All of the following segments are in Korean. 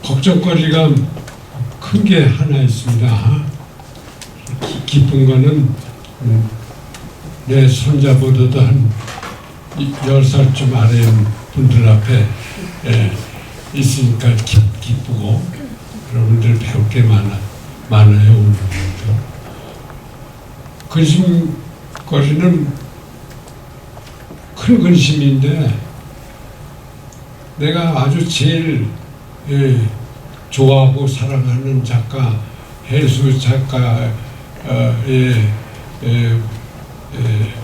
걱정거리가 큰 게 하나 있습니다. 기쁜 거는 내 손자보다도 한 10살쯤 아래 분들 앞에 있으니까 기쁘고 여러분들 배울 게 많아요. 오늘부터. 근심거리는 큰 근심인데 내가 아주 제일 좋아하고 사랑하는 작가, 해수 작가의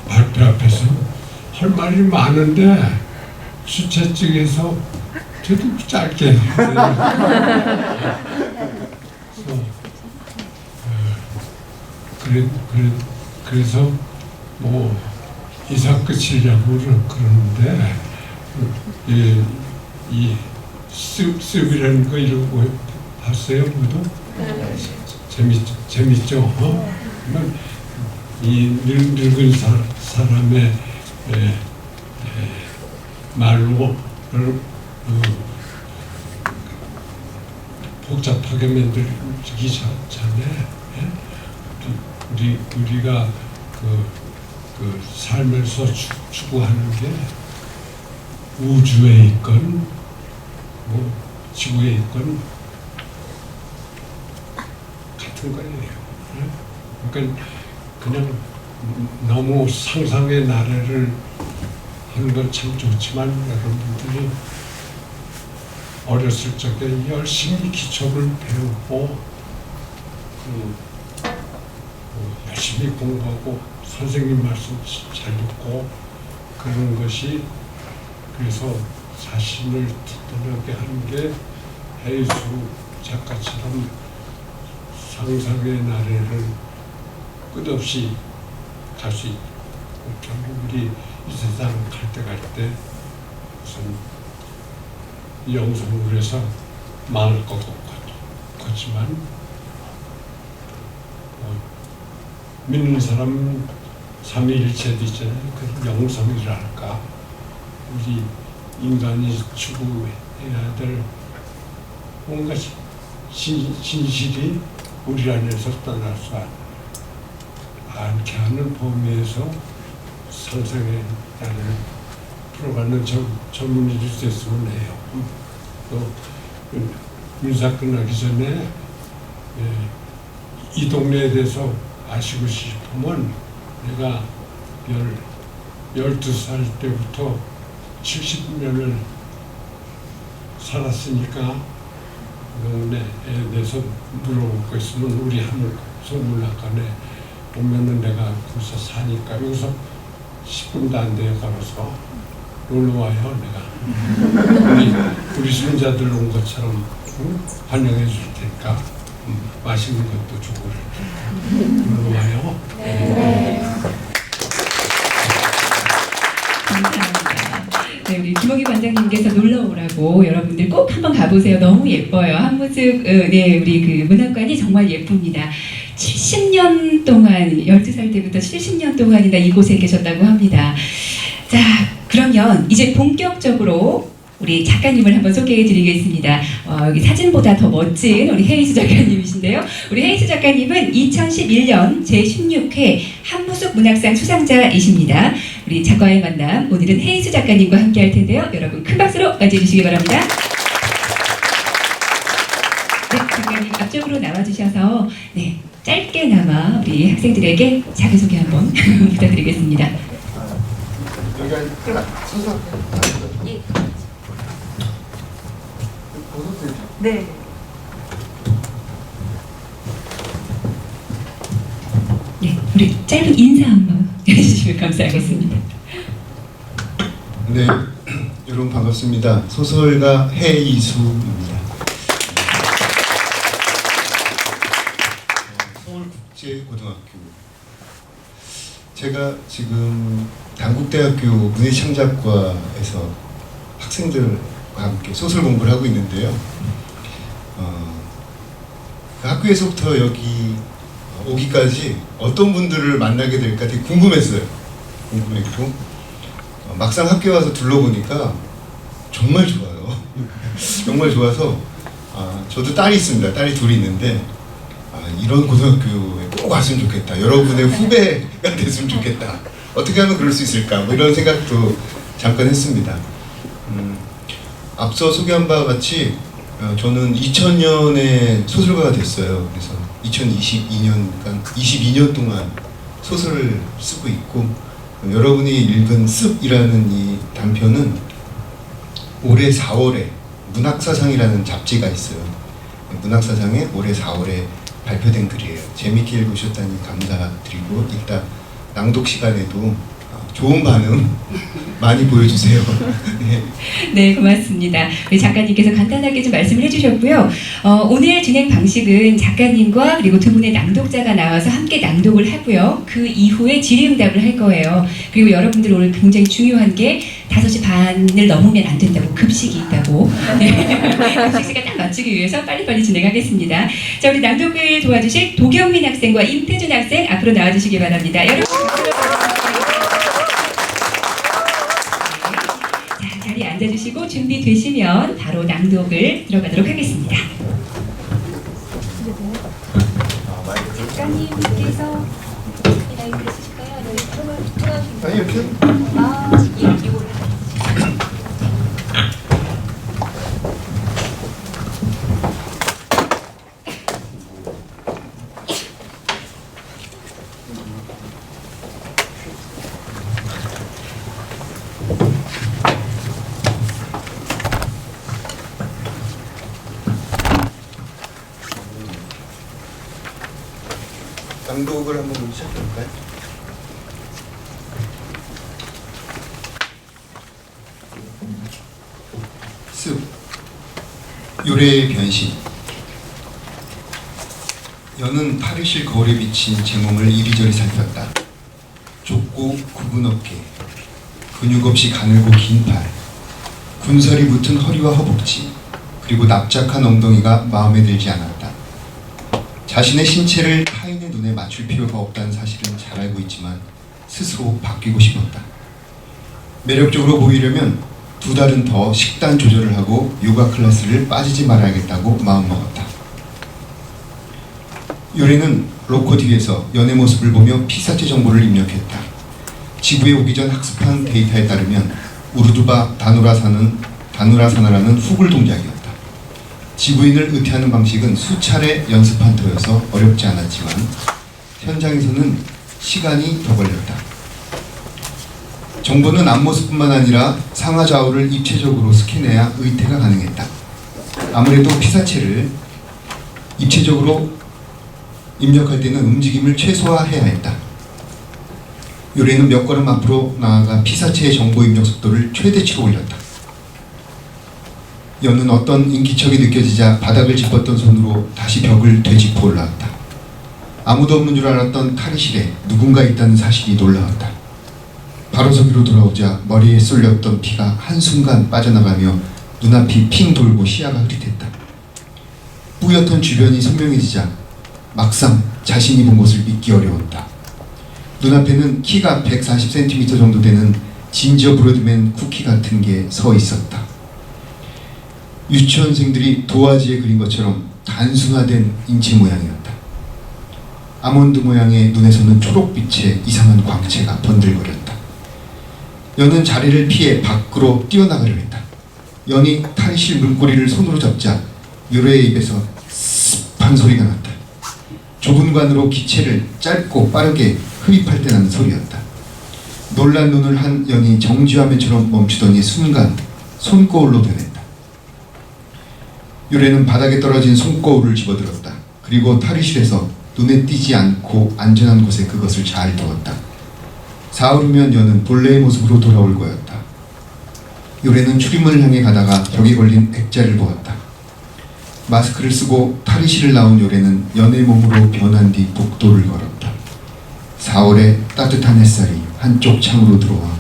발표 앞에서 할 말이 많은데 주최측에서 되게 짧게 그래서 뭐 이사 끝이려고 그러는데 이 습이라는 거 이런 거 봤어요, 모두? 재밌죠? 이 늙은 사람의 말로 복잡하게 만들기 전에 우리가 그 삶에서 추구하는 게 우주에 있건 뭐 지구에 있건 같은 거예요. 그러니까 그냥 너무 상상의 나래를 하는 건 참 좋지만 여러분들이 어렸을 적에 열심히 기초를 배우고 열심히 공부하고 선생님 말씀 잘 듣고 그런 것이 그래서 자신을 든든하게 하는 게 해수 작가처럼 상상의 나래를 끝없이 갈 수 있고 결국 우리 이 세상 갈 때 무슨 영성을 해서 망할 것 같지만 믿는 사람 삼위일체도 있잖아요. 그 영성이랄까 우리 인간이 추구해야 될 뭔가 진실이 우리 안에서 떠날 수 않게 하는 범위에서 상상의 나를 풀어가는 전문의를 됐으면 해요. 또 인사 끝나기 전에 이 동네에 대해서 아시고 싶으면 내가 12살 때부터 70년을 살았으니까 동네에 대해서 물어볼 거 있으면 우리 한물소문학관에 오면은 내가 거기서 사니까 여기서 10분도 안 돼요. 걸어서 놀러와요. 내가 우리 손자들 온 것처럼 환영해 줄 테니까 맛있는 것도 주고 놀러와요. 네. 네, 우리 김옥희 관장님께서 놀러 오라고 여러분들 꼭 한번 가보세요. 너무 예뻐요. 한무숙 네, 우리 그 문학관이 정말 예쁩니다. 70년 동안 12살 때부터 70년 동안이나 이곳에 계셨다고 합니다. 자, 그러면 이제 본격적으로 우리 작가님을 한번 소개해 드리겠습니다. 여기 사진보다 더 멋진 우리 헤이수 작가님이신데요. 우리 헤이수 작가님은 2011년 제16회 한무숙 문학상 수상자이십니다. 우리 작가의 만남, 오늘은 헤이수 작가님과 함께 할 텐데요. 여러분 큰 박수로 맞이해 주시기 바랍니다. 네, 작가님 앞쪽으로 나와주셔서 네, 짧게나마 우리 학생들에게 자기소개 한번 부탁드리겠습니다. 네. 네, 우리 짧은 인사 한번 해주시면 감사하겠습니다. 네, 여러분 반갑습니다. 소설가 해이수입니다. 서울국제고등학교. 제가 지금 단국대학교 문예창작과에서 학생들과 함께 소설 공부를 하고 있는데요. 그 학교에서부터 여기 오기까지 어떤 분들을 만나게 될까 되게 궁금했어요. 궁금했고 막상 학교에 와서 둘러보니까 정말 좋아요. 정말 좋아서 저도 딸이 있습니다. 딸이 둘이 있는데 이런 고등학교에 꼭 왔으면 좋겠다. 여러분의 후배가 됐으면 좋겠다. 어떻게 하면 그럴 수 있을까? 뭐 이런 생각도 잠깐 했습니다. 앞서 소개한 바와 같이 저는 2000년에 소설가가 됐어요. 그래서 2022년, 그러니까 22년 동안 소설을 쓰고 있고, 여러분이 읽은 습이라는 이 단편은 올해 4월에 문학사상이라는 잡지가 있어요. 문학사상에 올해 4월에 발표된 글이에요. 재밌게 읽으셨다니 감사드리고, 일단 낭독 시간에도 좋은 반응 많이 보여주세요. 네. 네, 고맙습니다. 우리 작가님께서 간단하게 좀 말씀을 해주셨고요. 오늘 진행 방식은 작가님과 그리고 두 분의 낭독자가 나와서 함께 낭독을 하고요. 그 이후에 질의응답을 할 거예요. 그리고 여러분들 오늘 굉장히 중요한 게 5시 반을 넘으면 안 된다고, 급식이 있다고. 네. 급식 시간 딱 맞추기 위해서 빨리빨리 진행하겠습니다. 자, 우리 낭독을 도와주실 도경민 학생과 임태준 학생 앞으로 나와주시기 바랍니다. 여러분. 자리에 앉아주시고 준비되시면 바로 낭독을 들어가도록 하겠습니다. 작가님께서 마이크를 쓰실까요? 아니, 이렇게? 이거를. 낭독을 한번 시작해볼까요? 습 요래의 변신. 여는 탈의실 거울에 비친 제 몸을 이리저리 살폈다. 좁고 굽은 어깨, 근육 없이 가늘고 긴 팔, 군살이 붙은 허리와 허벅지, 그리고 납작한 엉덩이가 마음에 들지 않았다. 자신의 신체를 타인의 눈에 맞출 필요가 없다는 사실은 잘 알고 있지만 스스로 바뀌고 싶었다. 매력적으로 보이려면 2달은 더 식단 조절을 하고 요가 클래스를 빠지지 말아야겠다고 마음먹었다. 요래는 로코 TV에서 연애 모습을 보며 피사체 정보를 입력했다. 지구에 오기 전 학습한 데이터에 따르면 우르두바 다누라사나라는 후굴 동작이었다. 지구인을 의태하는 방식은 수차례 연습한 터여서 어렵지 않았지만 현장에서는 시간이 더 걸렸다. 정보는 앞모습뿐만 아니라 상하 좌우를 입체적으로 스캔해야 의태가 가능했다. 아무래도 피사체를 입체적으로 입력할 때는 움직임을 최소화해야 했다. 요래는 몇 걸음 앞으로 나아가 피사체의 정보 입력 속도를 최대치로 올렸다. 여는 어떤 인기척이 느껴지자 바닥을 짚었던 손으로 다시 벽을 되짚어 올라왔다. 아무도 없는 줄 알았던 탈의실에 누군가 있다는 사실이 놀라웠다. 바로 서기로 돌아오자 머리에 쏠렸던 피가 한순간 빠져나가며 눈앞이 핑 돌고 시야가 흐릿했다. 뿌옇던 주변이 선명해지자 막상 자신이 본 것을 믿기 어려웠다. 눈앞에는 키가 140cm 정도 되는 진저브로드맨 쿠키 같은 게 서 있었다. 유치원생들이 도화지에 그린 것처럼 단순화된 인체 모양이었다. 아몬드 모양의 눈에서는 초록빛의 이상한 광채가 번들거렸다. 연은 자리를 피해 밖으로 뛰어나가려 했다. 연이 탈의실 문고리를 손으로 잡자 요래의 입에서 습한 소리가 났다. 좁은 관으로 기체를 짧고 빠르게 흡입할 때 나는 소리였다. 놀란 눈을 한 연이 정지화면처럼 멈추더니 순간 손거울로 변했다. 요래는 바닥에 떨어진 손거울을 집어들었다. 그리고 탈의실에서 눈에 띄지 않고 안전한 곳에 그것을 잘 두었다. 사흘 후면 여는 본래의 모습으로 돌아올 거였다. 요래는 출입문을 향해 가다가 벽에 걸린 액자를 보았다. 마스크를 쓰고 탈의실을 나온 요래는 연의 몸으로 변한 뒤 복도를 걸었다. 4월에 따뜻한 햇살이 한쪽 창으로 들어와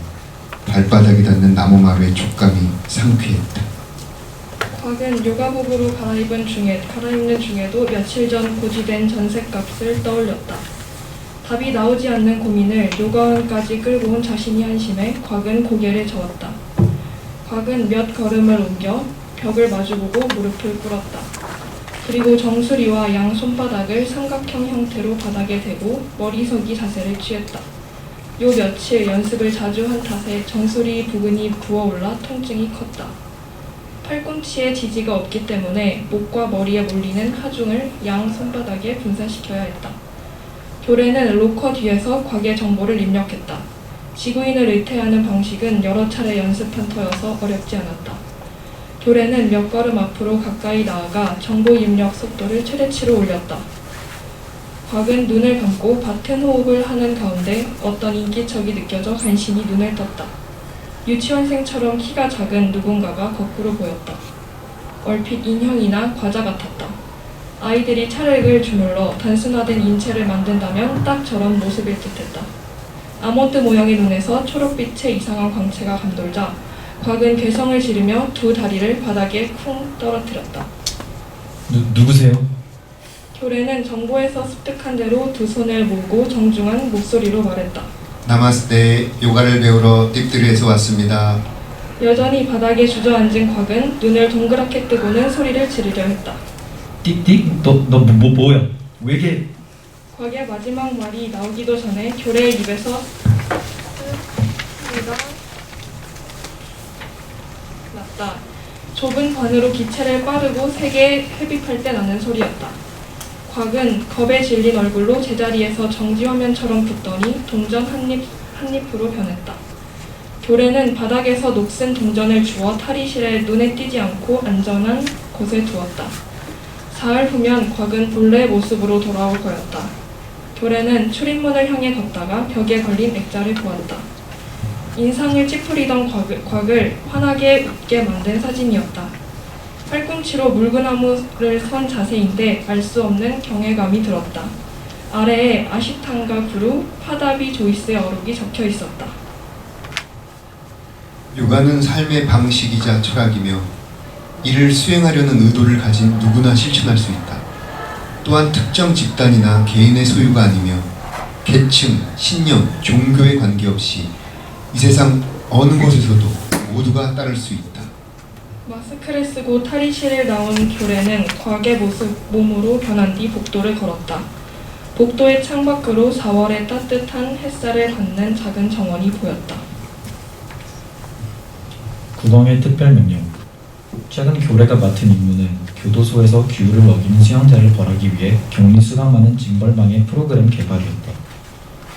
발바닥에 닿는 나무마루의 촉감이 상쾌했다. 곽은 요가복으로 갈아입는 중에도 며칠 전 고지된 전셋값을 떠올렸다. 답이 나오지 않는 고민을 요가원까지 끌고 온 자신이 한심해 곽은 고개를 저었다. 곽은 몇 걸음을 옮겨 벽을 마주보고 무릎을 꿇었다. 그리고 정수리와 양 손바닥을 삼각형 형태로 바닥에 대고 머리서기 자세를 취했다. 요 며칠 연습을 자주 한 탓에 정수리 부근이 부어올라 통증이 컸다. 팔꿈치에 지지가 없기 때문에 목과 머리에 몰리는 하중을 양 손바닥에 분산시켜야 했다. 교래는 로커 뒤에서 과계 정보를 입력했다. 지구인을 의태하는 방식은 여러 차례 연습한 터여서 어렵지 않았다. 교래는 몇 걸음 앞으로 가까이 나아가 정보 입력 속도를 최대치로 올렸다. 곽은 눈을 감고 밭은 호흡을 하는 가운데 어떤 인기척이 느껴져 간신히 눈을 떴다. 유치원생처럼 키가 작은 누군가가 거꾸로 보였다. 얼핏 인형이나 과자 같았다. 아이들이 찰흙을 주물러 단순화된 인체를 만든다면 딱 저런 모습일 듯했다. 아몬드 모양의 눈에서 초록빛의 이상한 광채가 감돌자 곽은 괴성을 지르며 두 다리를 바닥에 쿵 떨어뜨렸다. 누구세요? 교래는 정보에서 습득한 대로 두 손을 모으고 정중한 목소리로 말했다. 나마스테, 요가를 배우러 띠띠르에서 왔습니다. 여전히 바닥에 주저앉은 곽은 눈을 동그랗게 뜨고는 소리를 지르려 했다. 띡띡? 너 뭐야? 왜게? 곽의 마지막 말이 나오기도 전에 교래의 입에서 소리가 났다. 좁은 관으로 기체를 빠르고 세게 흡입할 때 나는 소리였다. 곽은 겁에 질린 얼굴로 제자리에서 정지화면처럼 붙더니 동전 한 입으로 변했다. 교래는 바닥에서 녹슨 동전을 주워 탈의실에 눈에 띄지 않고 안전한 곳에 두었다. 사흘 후면 곽은 본래의 모습으로 돌아올 거였다. 교래는 출입문을 향해 걷다가 벽에 걸린 액자를 보았다. 인상을 찌푸리던 곽을 환하게 웃게 만든 사진이었다. 팔꿈치로 물구나무를 선 자세인데 알 수 없는 경외감이 들었다. 아래에 아시탄가 구루, 파다비 조이스의 어록이 적혀 있었다. 요가는 삶의 방식이자 철학이며 이를 수행하려는 의도를 가진 누구나 실천할 수 있다. 또한 특정 집단이나 개인의 소유가 아니며 계층, 신념, 종교에 관계없이 이 세상 어느 곳에서도 모두가 따를 수 있다. 마스크를 쓰고 탈의실을 나온 교래는 곽의 몸으로 변한 뒤 복도를 걸었다. 복도의 창밖으로 4월의 따뜻한 햇살을 받는 작은 정원이 보였다. 국왕의 특별명령. 최근 교래가 맡은 임무는 교도소에서 규율을 어기는 수용자를 벌하기 위해 격리 수감하는 징벌방의 프로그램 개발이었다.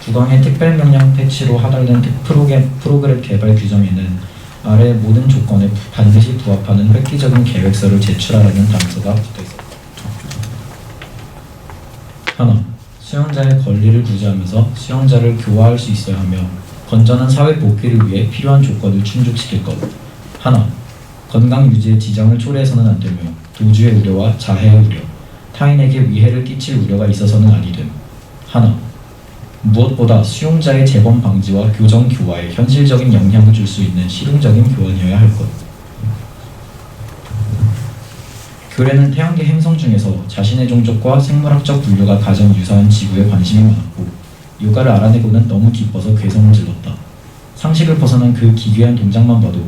국왕의 특별명령 패치로 하달된 프로그램 개발 규정에는 아래의 모든 조건에 반드시 부합하는 획기적인 계획서를 제출하라는 단서가 붙어있었다. 하나, 수용자의 권리를 구제하면서 수용자를 교화할 수 있어야 하며 건전한 사회 복귀를 위해 필요한 조건을 충족시킬 것. 하나, 건강 유지에 지장을 초래해서는 안 되며 도주의 우려와 자해의 우려, 타인에게 위해를 끼칠 우려가 있어서는 아니 됨. 하나, 무엇보다 수용자의 재범 방지와 교정 교화에 현실적인 영향을 줄 수 있는 실용적인 교환이어야 할 것. 교래는 태양계 행성 중에서 자신의 종족과 생물학적 분류가 가장 유사한 지구에 관심이 많았고 요가를 알아내고는 너무 기뻐서 괴성을 질렀다. 상식을 벗어난 그 기괴한 동작만 봐도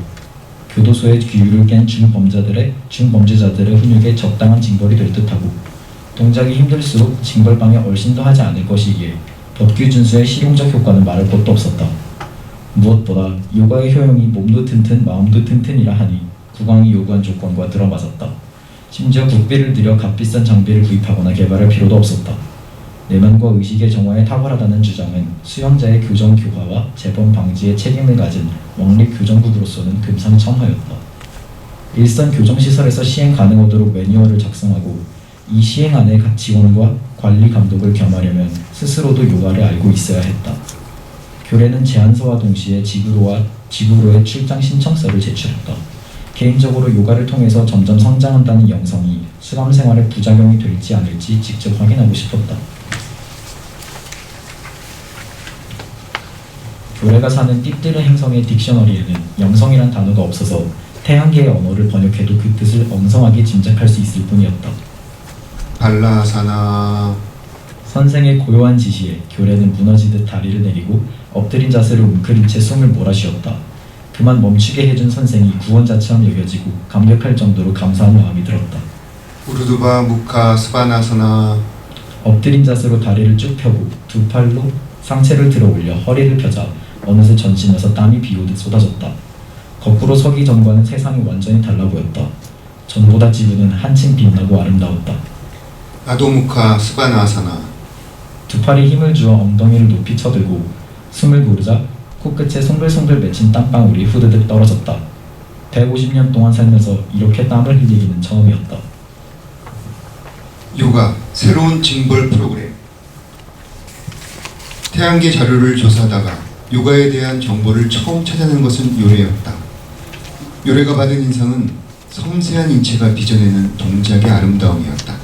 교도소의 규율을 깬 중범죄자들의 훈육에 적당한 징벌이 될 듯하고 동작이 힘들수록 징벌방에 얼씬 더 하지 않을 것이기에 법규 준수의 실용적 효과는 말할 것도 없었다. 무엇보다 요가의 효용이 몸도 튼튼 마음도 튼튼이라 하니 국왕이 요구한 조건과 들어맞았다. 심지어 국비를 들여 값비싼 장비를 구입하거나 개발할 필요도 없었다. 내면과 의식의 정화에 탁월하다는 주장은 수용자의 교정 교화와 재범 방지에 책임을 가진 왕립 교정국으로서는 금상첨화였다. 일선 교정시설에서 시행 가능하도록 매뉴얼을 작성하고 이 시행안의 지원과 관리 감독을 겸하려면 스스로도 요가를 알고 있어야 했다. 교래는 제안서와 동시에 지구로의 출장 신청서를 제출했다. 개인적으로 요가를 통해서 점점 성장한다는 영성이 수감 생활에 부작용이 될지 않을지 직접 확인하고 싶었다. 교래가 사는 띠띠르 행성의 딕셔너리에는 영성이란 단어가 없어서 태양계의 언어를 번역해도 그 뜻을 엉성하게 짐작할 수 있을 뿐이었다. 발라사나. 선생의 고요한 지시에 교래는 무너지듯 다리를 내리고 엎드린 자세를 웅크린 채 숨을 몰아쉬었다. 그만 멈추게 해준 선생이 구원자처럼 여겨지고 감격할 정도로 감사한 마음이 들었다. 우르두바 무카 스바나사나. 엎드린 자세로 다리를 쭉 펴고 두 팔로 상체를 들어 올려 허리를 펴자 어느새 전신에서 땀이 비오듯 쏟아졌다. 거꾸로 서기 전과는 세상이 완전히 달라 보였다. 전보다 지구는 한층 빛나고 아름다웠다. 아도무카 스바나사나. 두 팔에 힘을 주어 엉덩이를 높이 쳐들고 숨을 고르자 코끝에 송글송글 맺힌 땀방울이 후드득 떨어졌다. 150년 동안 살면서 이렇게 땀을 흘리기는 처음이었다. 요가 새로운 징벌 프로그램. 태양계 자료를 조사하다가 요가에 대한 정보를 처음 찾아낸 것은 요래였다. 요래가 받은 인상은 섬세한 인체가 빚어내는 동작의 아름다움이었다.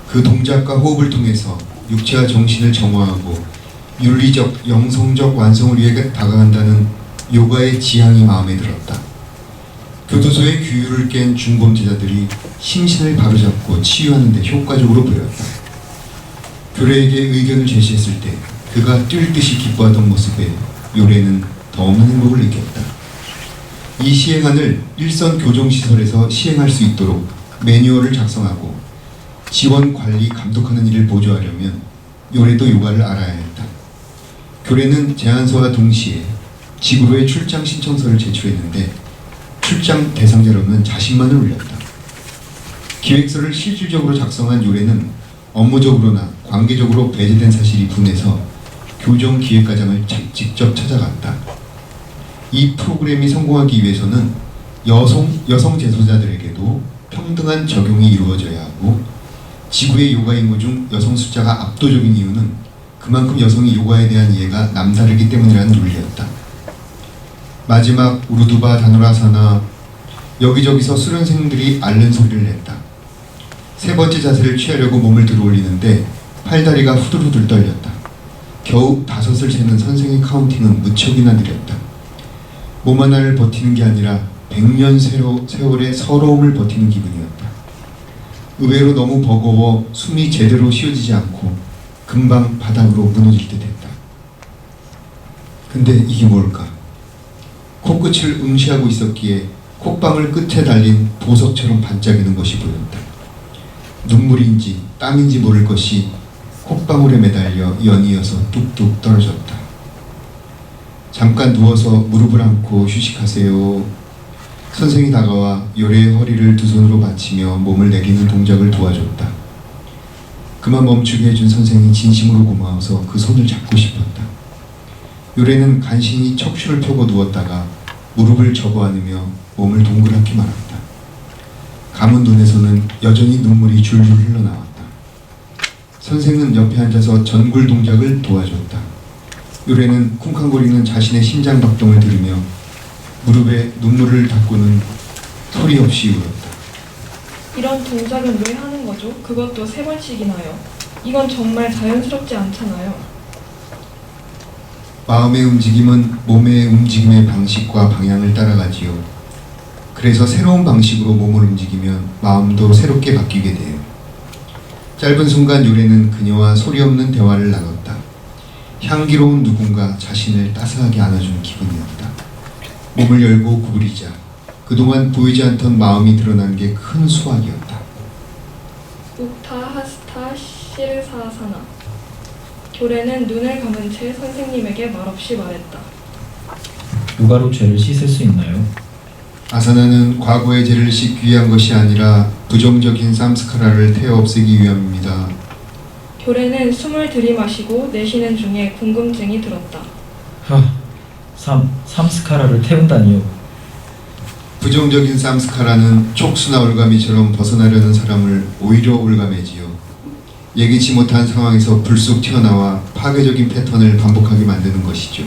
그 동작과 호흡을 통해서 육체와 정신을 정화하고 윤리적, 영성적 완성을 위해 다가간다는 요가의 지향이 마음에 들었다. 교도소의 규율을 깬 중범죄자들이 심신을 바로잡고 치유하는 데 효과적으로 보였다. 교래에게 의견을 제시했을 때 그가 뛸 듯이 기뻐하던 모습에 요래는 더 없는 행복을 느꼈다. 이 시행안을 일선 교정시설에서 시행할 수 있도록 매뉴얼을 작성하고 지원, 관리, 감독하는 일을 보조하려면 요래도 요가를 알아야 했다. 교래는 제안서와 동시에 지구로의 출장 신청서를 제출했는데 출장 대상자로는 자신만을 올렸다. 기획서를 실질적으로 작성한 요래는 업무적으로나 관계적으로 배제된 사실이 분해서 교정기획과장을 직접 찾아갔다. 이 프로그램이 성공하기 위해서는 여성 재소자들에게도 평등한 적용이 이루어져야 하고 지구의 요가 인구 중 여성 숫자가 압도적인 이유는 그만큼 여성이 요가에 대한 이해가 남다르기 때문이라는 논리였다. 마지막 우르두바 다누라사나. 여기저기서 수련생들이 앓는 소리를 냈다. 세 번째 자세를 취하려고 몸을 들어올리는데 팔다리가 후들후들 떨렸다. 겨우 5을 세는 선생의 카운팅은 무척이나 느렸다. 몸 하나를 버티는 게 아니라 100년 세월의 서러움을 버티는 기분이었다. 의외로 너무 버거워 숨이 제대로 쉬어지지 않고 금방 바닥으로 무너질 듯 했다. 근데 이게 뭘까? 코끝을 응시하고 있었기에 콧방울 끝에 달린 보석처럼 반짝이는 것이 보였다. 눈물인지 땀인지 모를 것이 콧방울에 매달려 연이어서 뚝뚝 떨어졌다. 잠깐 누워서 무릎을 꿇고 휴식하세요. 선생이 다가와 요래의 허리를 두 손으로 받치며 몸을 내리는 동작을 도와줬다. 그만 멈추게 해준 선생이 진심으로 고마워서 그 손을 잡고 싶었다. 요래는 간신히 척추를 펴고 누웠다가 무릎을 접어 안으며 몸을 동그랗게 말았다. 감은 눈에서는 여전히 눈물이 줄줄 흘러나왔다. 선생은 옆에 앉아서 전굴 동작을 도와줬다. 요래는 쿵쾅거리는 자신의 심장 박동을 들으며 무릎에 눈물을 닦고는 소리 없이 울었다. 이런 동작은 왜 하는 거죠? 그것도 3번씩이나요. 이건 정말 자연스럽지 않잖아요. 마음의 움직임은 몸의 움직임의 방식과 방향을 따라가지요. 그래서 새로운 방식으로 몸을 움직이면 마음도 새롭게 바뀌게 돼요. 짧은 순간 요래는 그녀와 소리 없는 대화를 나눴다. 향기로운 누군가 자신을 따스하게 안아준 기분이었다. 몸을 열고 구부리자 그동안 보이지 않던 마음이 드러난 게 큰 수확이었다. 우타하스타 시르사사나. 교래는 눈을 감은 채 선생님에게 말없이 말했다. 요가로 죄를 씻을 수 있나요? 아사나는 과거의 죄를 씻기 위한 것이 아니라 부정적인 삼스카라를 태워 없애기 위함입니다. 교래는 숨을 들이마시고 내쉬는 중에 궁금증이 들었다. 삼스카라를 태운다니요. 부정적인 삼스카라는 촉수나 올가미처럼 벗어나려는 사람을 오히려 올가매지요. 예기치 못한 상황에서 불쑥 튀어나와 파괴적인 패턴을 반복하게 만드는 것이죠.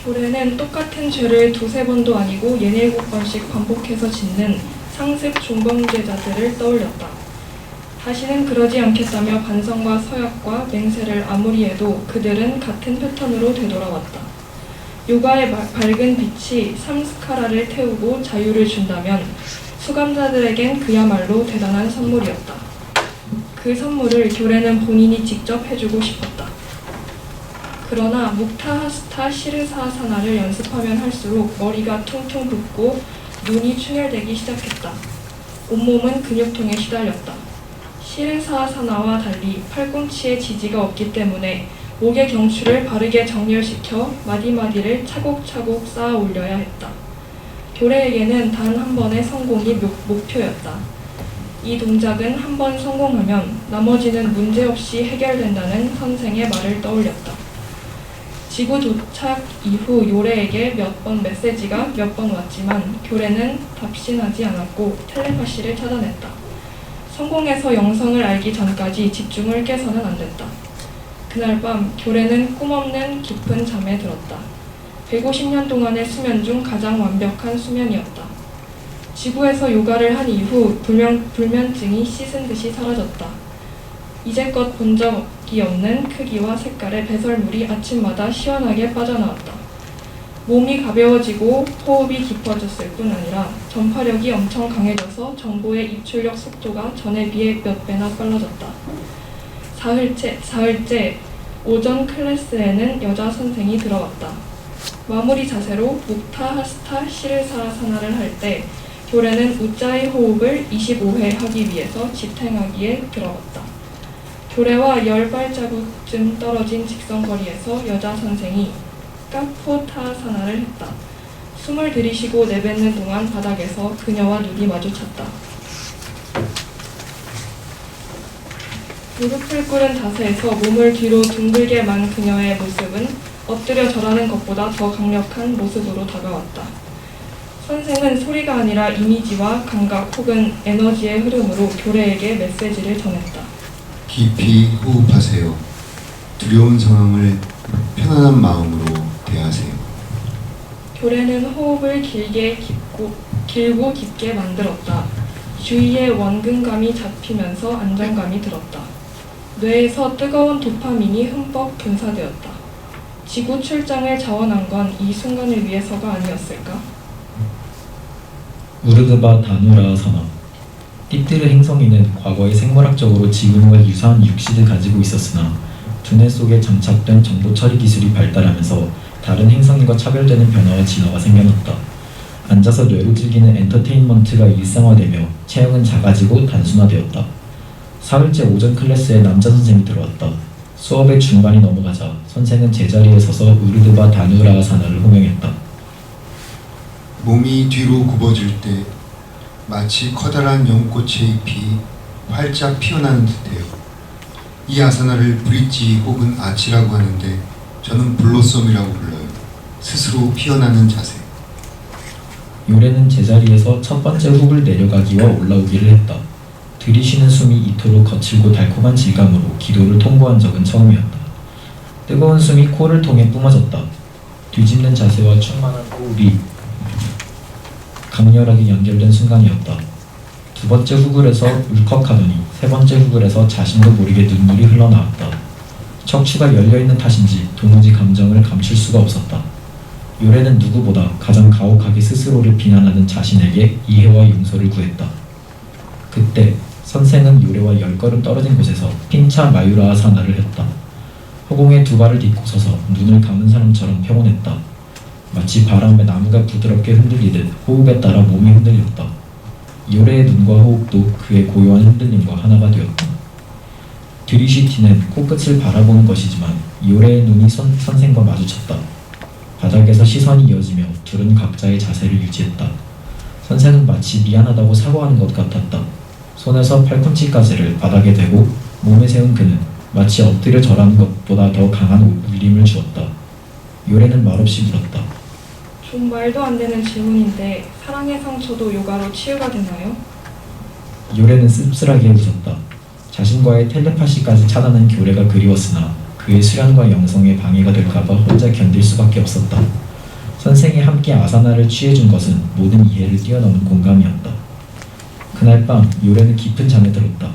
교래는 똑같은 죄를 2-3번도 아니고 17번씩 반복해서 짓는 상습 중범죄자들을 떠올렸다. 다시는 그러지 않겠다며 반성과 서약과 맹세를 아무리 해도 그들은 같은 패턴으로 되돌아왔다. 요가의 밝은 빛이 삼스카라를 태우고 자유를 준다면 수감자들에겐 그야말로 대단한 선물이었다. 그 선물을 교래는 본인이 직접 해주고 싶었다. 그러나 묵타하스타 시르사사나를 연습하면 할수록 머리가 퉁퉁 붓고 눈이 충혈되기 시작했다. 온몸은 근육통에 시달렸다. 시르사사나와 달리 팔꿈치에 지지가 없기 때문에 목의 경추를 바르게 정렬시켜 마디마디를 차곡차곡 쌓아 올려야 했다. 교래에게는 단 한 번의 성공이 목표였다. 이 동작은 한 번 성공하면 나머지는 문제없이 해결된다는 선생의 말을 떠올렸다. 지구 도착 이후 요래에게 몇 번 메시지가 몇 번 왔지만 교래는 답신하지 않았고 텔레파시를 찾아냈다. 성공해서 영성을 알기 전까지 집중을 깨서는 안 됐다. 그날 밤 교래는 꿈없는 깊은 잠에 들었다. 150년 동안의 수면 중 가장 완벽한 수면이었다. 지구에서 요가를 한 이후 불면증이 씻은 듯이 사라졌다. 이제껏 본 적이 없는 크기와 색깔의 배설물이 아침마다 시원하게 빠져나왔다. 몸이 가벼워지고 호흡이 깊어졌을 뿐 아니라 전파력이 엄청 강해져서 정보의 입출력 속도가 전에 비해 몇 배나 빨라졌다. 사흘째 오전 클래스에는 여자 선생이 들어왔다. 마무리 자세로 묵타 하스타 시르사사나를 할 때 교래는 우짜이 호흡을 25회 하기 위해서 지탱하기에 들어갔다. 교래와 10발자국쯤 떨어진 직선거리에서 여자 선생이 까포타사나를 했다. 숨을 들이쉬고 내뱉는 동안 바닥에서 그녀와 눈이 마주쳤다. 무릎을 꿇은 자세에서 몸을 뒤로 둥글게 만 그녀의 모습은 엎드려 절하는 것보다 더 강력한 모습으로 다가왔다. 선생은 소리가 아니라 이미지와 감각 혹은 에너지의 흐름으로 교래에게 메시지를 전했다. 깊이 호흡하세요. 두려운 상황을 편안한 마음으로 대하세요. 교래는 호흡을 길고 깊게 만들었다. 주위에 원근감이 잡히면서 안정감이 들었다. 뇌에서 뜨거운 도파민이 흠뻑 분사되었다. 지구 출장을 자원한 건 이 순간을 위해서가 아니었을까? 우르드바 다누라사나. 띠뜨르 행성이는 과거에 생물학적으로 지구와 유사한 육신을 가지고 있었으나 두뇌 속에 장착된 정보 처리 기술이 발달하면서 다른 행성인과 차별되는 변화와 진화가 생겨났다. 앉아서 뇌로 즐기는 엔터테인먼트가 일상화되며 체형은 작아지고 단순화되었다. 사흘째 오전 클래스에 남자 선생이 들어왔다. 수업의 중반이 넘어가자 선생은 제자리에 서서 우르드바 다누라사나를 호명했다. 몸이 뒤로 굽어질 때 마치 커다란 연꽃의 잎이 활짝 피어나는 듯해요. 이 아사나를 브릿지 혹은 아치라고 하는데 저는 블로썸이라고 불러요. 스스로 피어나는 자세. 요래는 제자리에서 첫 번째 훅을 내려가기와 올라오기를 했다. 들이쉬는 숨이 이토록 거칠고 달콤한 질감으로 기도를 통보한 적은 처음이었다. 뜨거운 숨이 코를 통해 뿜어졌다. 뒤집는 자세와 충만한 호흡이 강렬하게 연결된 순간이었다. 두 번째 훅을 해서 울컥하더니 세 번째 훅을 해서 자신도 모르게 눈물이 흘러나왔다. 척추가 열려있는 탓인지 도무지 감정을 감출 수가 없었다. 요래는 누구보다 가장 가혹하게 스스로를 비난하는 자신에게 이해와 용서를 구했다. 그때 선생은 요래와 10걸음 떨어진 곳에서 핀차 마유라아사나를 했다. 허공에 두 발을 딛고 서서 눈을 감은 사람처럼 평온했다. 마치 바람에 나무가 부드럽게 흔들리듯 호흡에 따라 몸이 흔들렸다. 요래의 눈과 호흡도 그의 고요한 흔들림과 하나가 되었다. 들이쉬티는 코끝을 바라보는 것이지만 요래의 눈이 선생과 마주쳤다. 바닥에서 시선이 이어지며 둘은 각자의 자세를 유지했다. 선생은 마치 미안하다고 사과하는 것 같았다. 손에서 팔꿈치까지를 바닥에 대고 몸에 세운 그는 마치 엎드려 절하는 것보다 더 강한 울림을 주었다. 요래는 말없이 물었다. 좀 말도 안 되는 질문인데 사랑의 상처도 요가로 치유가 되나요? 요래는 씁쓸하게 웃었다. 자신과의 텔레파시까지 차단한 교래가 그리웠으나 그의 수련과 영성에 방해가 될까봐 혼자 견딜 수밖에 없었다. 선생이 함께 아사나를 취해준 것은 모든 이해를 뛰어넘은 공감이었다. 그날 밤 요래는 깊은 잠에 들었다.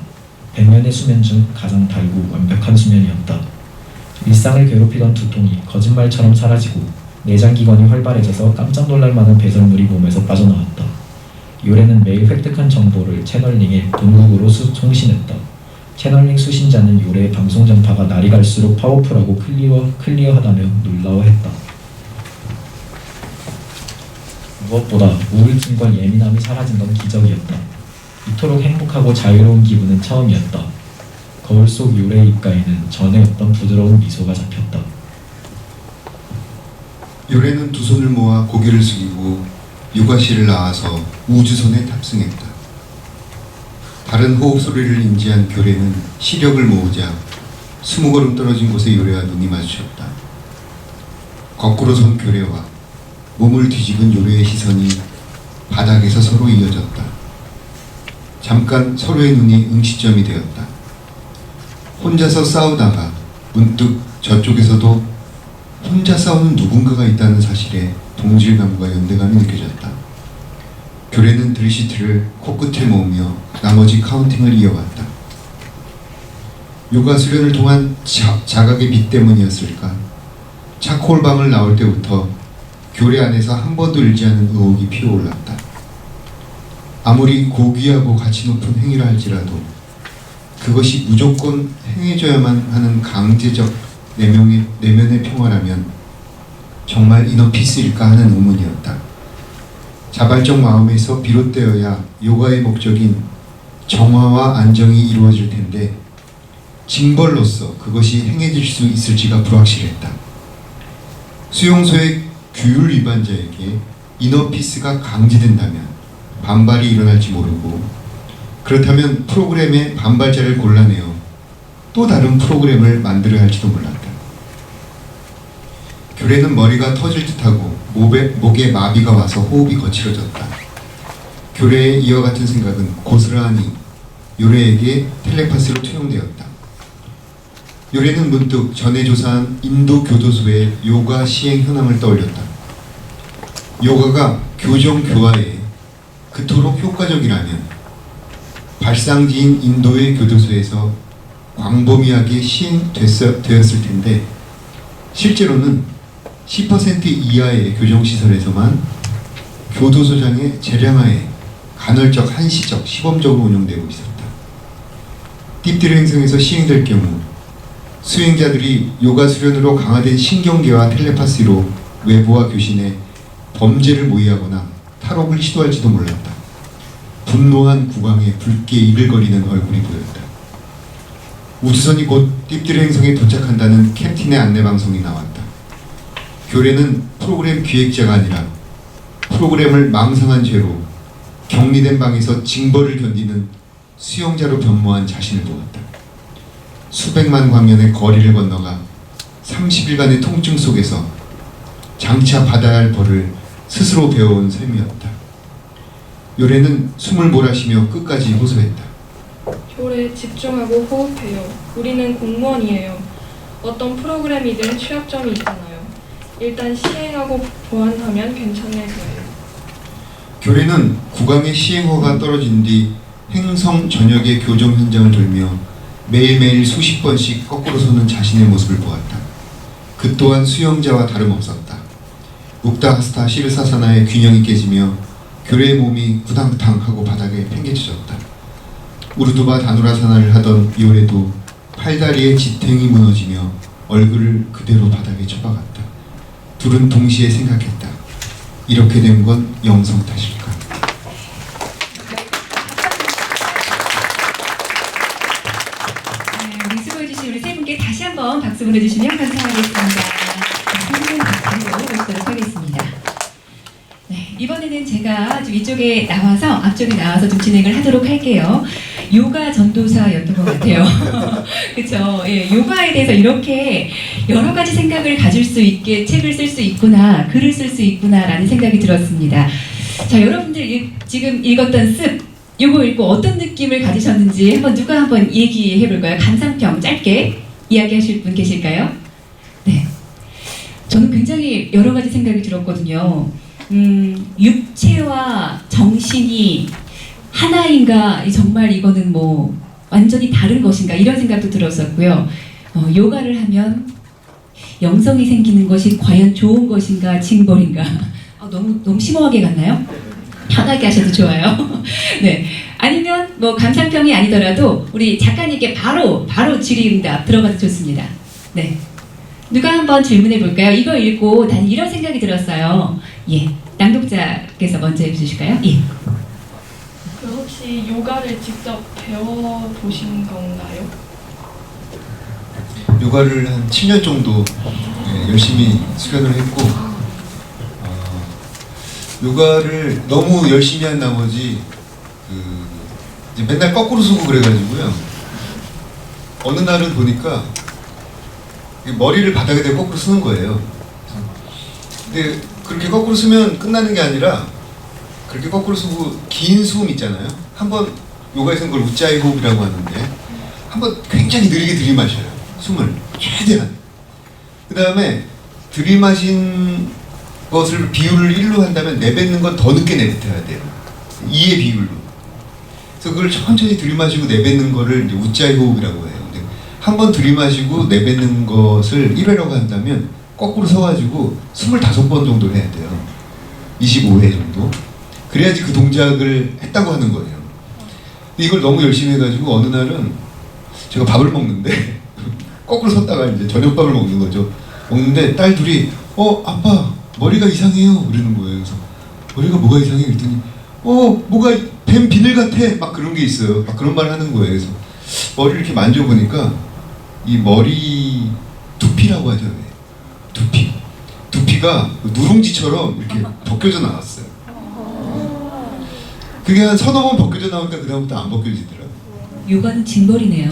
100년의 수면 중 가장 달고 완벽한 수면이었다. 일상을 괴롭히던 두통이 거짓말처럼 사라지고 내장기관이 활발해져서 깜짝 놀랄 만한 배설물이 몸에서 빠져나왔다. 요래는 매일 획득한 정보를 채널링에 동국으로 송신했다. 채널링 수신자는 요래의 방송 전파가 날이 갈수록 파워풀하고 클리어하다며 놀라워했다. 무엇보다 우울증과 예민함이 사라진 건 기적이었다. 이토록 행복하고 자유로운 기분은 처음이었다. 거울 속 요래의 입가에는 전에 없던 부드러운 미소가 잡혔다. 요래는 두 손을 모아 고개를 숙이고 요가실을 나와서 우주선에 탑승했다. 다른 호흡 소리를 인지한 교래는 시력을 모으자 20걸음 떨어진 곳에 요래와 눈이 마주쳤다. 거꾸로 선 교래와 몸을 뒤집은 요래의 시선이 바닥에서 서로 이어졌다. 잠깐 서로의 눈이 응시점이 되었다. 혼자서 싸우다가 문득 저쪽에서도 혼자 싸우는 누군가가 있다는 사실에 동질감과 연대감이 느껴졌다. 교래는 드리시트를 코끝에 모으며 나머지 카운팅을 이어갔다. 요가 수련을 통한 자각의 빛 때문이었을까? 차콜방을 나올 때부터 교래 안에서 한 번도 일지 않은 의혹이 피어올랐다. 아무리 고귀하고 가치 높은 행위라 할지라도 그것이 무조건 행해져야만 하는 강제적 내면의 평화라면 정말 이너피스일까 하는 의문이었다. 자발적 마음에서 비롯되어야 요가의 목적인 정화와 안정이 이루어질 텐데 징벌로서 그것이 행해질 수 있을지가 불확실했다. 수용소의 규율 위반자에게 이너피스가 강제된다면 반발이 일어날지 모르고, 그렇다면 프로그램의 반발자를 골라내어 또 다른 프로그램을 만들어야 할지도 몰랐다. 교래는 머리가 터질 듯하고 목에 마비가 와서 호흡이 거칠어졌다. 교래의 이와 같은 생각은 고스란히 요래에게 텔레파시로 투영되었다. 요래는 문득 전에 조사한 인도 교도소의 요가 시행 현황을 떠올렸다. 요가가 교정 교화에 그토록 효과적이라면 발상지인 인도의 교도소에서 광범위하게 시행되었을 텐데 실제로는 10% 이하의 교정시설에서만 교도소장의 재량하에 간헐적, 한시적, 시범적으로 운영되고 있었다. 딥드리 행성에서 시행될 경우 수행자들이 요가 수련으로 강화된 신경계와 텔레파시로 외부와 교신에 범죄를 모의하거나 탈옥을 시도할지도 몰랐다. 분노한 국왕의 붉게 이글거리는 얼굴이 보였다. 우주선이 곧 딥드리 행성에 도착한다는 캡틴의 안내방송이 나왔다. 교래는 프로그램 기획자가 아니라 프로그램을 망상한 죄로 격리된 방에서 징벌을 견디는 수용자로 변모한 자신을 보았다. 수백만 광년의 거리를 건너가 30일간의 통증 속에서 장차 받아야 할 벌을 스스로 배워온 셈이었다. 요래는 숨을 몰아쉬며 끝까지 호소했다. 교래, 집중하고 호흡해요. 우리는 공무원이에요. 어떤 프로그램이든 취약점이 있잖아요. 일단 시행하고 보완하면 괜찮을 거예요. 교래는 국왕의 시행허가 떨어진 뒤 행성 전역의 교정 현장을 돌며 매일매일 수십 번씩 거꾸로 서는 자신의 모습을 보았다. 그 또한 수영자와 다름없었다. 묵다하스타 시르사사나의 균형이 깨지며 교래의 몸이 구당탕하고 바닥에 팽개쳐졌다. 우르두바 다누라사나를 하던 요래도 팔다리의 지탱이 무너지며 얼굴을 그대로 바닥에 쳐박았다. 둘은 동시에 생각했다. 이렇게 된 건 영성 탓일까? 네, 우리 수고해주신 우리 세 분께 다시 한번 박수 보내주시면 감사하겠습니다. 세 분은 박수로 모시도록 하겠습니다. 네, 이번에는 제가 좀 이쪽에 나와서 앞쪽에 나와서 좀 진행을 하도록 할게요. 요가 전도사였던 것 같아요. 그렇죠. 예, 요가에 대해서 이렇게 여러 가지 생각을 가질 수 있게 책을 쓸 수 있구나, 글을 쓸 수 있구나라는 생각이 들었습니다. 자, 여러분들 지금 읽었던 습 요거 읽고 어떤 느낌을 가지셨는지 누가 한번 얘기해 볼까요? 감상평 짧게 이야기하실 분 계실까요? 네. 저는 굉장히 여러 가지 생각이 들었거든요. 육체와 정신이 하나인가, 정말 이거는 뭐 완전히 다른 것인가, 이런 생각도 들었었고요. 요가를 하면 영성이 생기는 것이 과연 좋은 것인가, 징벌인가. 너무 심오하게 갔나요? 편하게 하셔도 좋아요. 네. 아니면 뭐 감상평이 아니더라도 우리 작가님께 바로 질의응답 들어가도 좋습니다. 네. 누가 한번 질문해 볼까요? 이거 읽고 난 이런 생각이 들었어요. 예. 낭독자께서 먼저 해주실까요? 예. 혹시 요가를 직접 배워보신 건가요? 요가를 한 7년 정도 열심히 수련을 했고 요가를 너무 열심히 한 나머지 이제 맨날 거꾸로 쓰고 그래가지고요. 어느 날은 보니까 머리를 바닥에 대고 거꾸로 쓰는 거예요. 근데 그렇게 거꾸로 쓰면 끝나는 게 아니라 그렇게 거꾸로 쓰고 긴 숨 있잖아요. 한번 요가에서는 그걸 우짜이 호흡이라고 하는데 한번 굉장히 느리게 들이마셔요. 숨을 최대한. 그 다음에 들이마신 것을 비율을 1로 한다면 내뱉는 건 더 늦게 내뱉어야 돼요. 2의 비율로. 그래서 그걸 천천히 들이마시고 내뱉는 거를 이제 우짜이 호흡이라고 해요. 근데 한 번 들이마시고 내뱉는 것을 1회라고 한다면 거꾸로 서가지고 25번 정도 해야 돼요. 25회 정도. 그래야지 그 동작을 했다고 하는 거예요. 근데 이걸 너무 열심히 해가지고 어느 날은 제가 밥을 먹는데 거꾸로 섰다가 이제 저녁밥을 먹는 거죠. 먹는데 딸 둘이 아빠 머리가 이상해요 그러는 거예요. 그래서 머리가 뭐가 이상해? 그랬더니 뭐가 뱀 비늘 같아 막 그런 게 있어요. 막 그런 말 하는 거예요. 그래서 머리를 이렇게 만져보니까 이 머리 두피라고 하죠. 두피가 누룽지처럼 이렇게 벗겨져 나왔어요. 그게 한 서너 번 벗겨져 나오니까 그다음부터 안 벗겨지더라고요. 요가는 징벌이네요.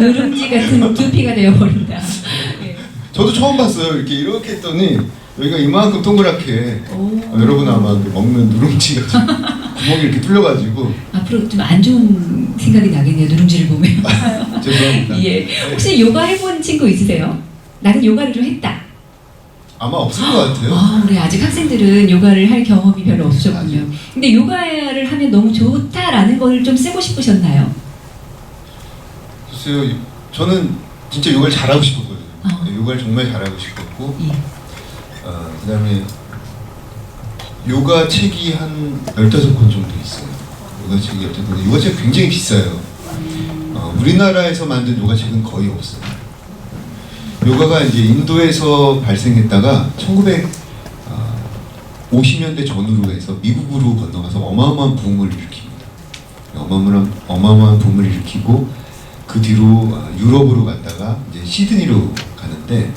누룽지 같은 두피가 되어버린다. 예. 저도 처음 봤어요. 이렇게 했더니 여기가 이만큼 동그랗게 여러분 아마 먹는 누룽지 같은 구멍이 이렇게 뚫려가지고 앞으로 좀 안 좋은 생각이 나겠네요. 누룽지를 보면. 죄송합니다. 예. 혹시 요가 해본 친구 있으세요? 나는 요가를 좀 했다. 아마 없을 것 같아요. 우리 아직 학생들은 요가를 할 경험이 별로 없으셨군요. 근데 요가를 하면 너무 좋다라는 걸 좀 쓰고 싶으셨나요? 글쎄요, 저는 진짜 요가를 잘하고 싶었거든요. 요가를 정말 잘하고 싶었고, 예. 그다음에 요가 책이 한 15권 정도 있어요. 요가 책이 15권. 요가 책 굉장히 비싸요. 우리나라에서 만든 요가 책은 거의 없어요. 요가가 이제 인도에서 발생했다가 1950년대 전후로 해서 미국으로 건너가서 어마어마한 붐을 일으킵니다. 어마어마한 붐을 일으키고 그 뒤로 유럽으로 갔다가 이제 시드니로 가는데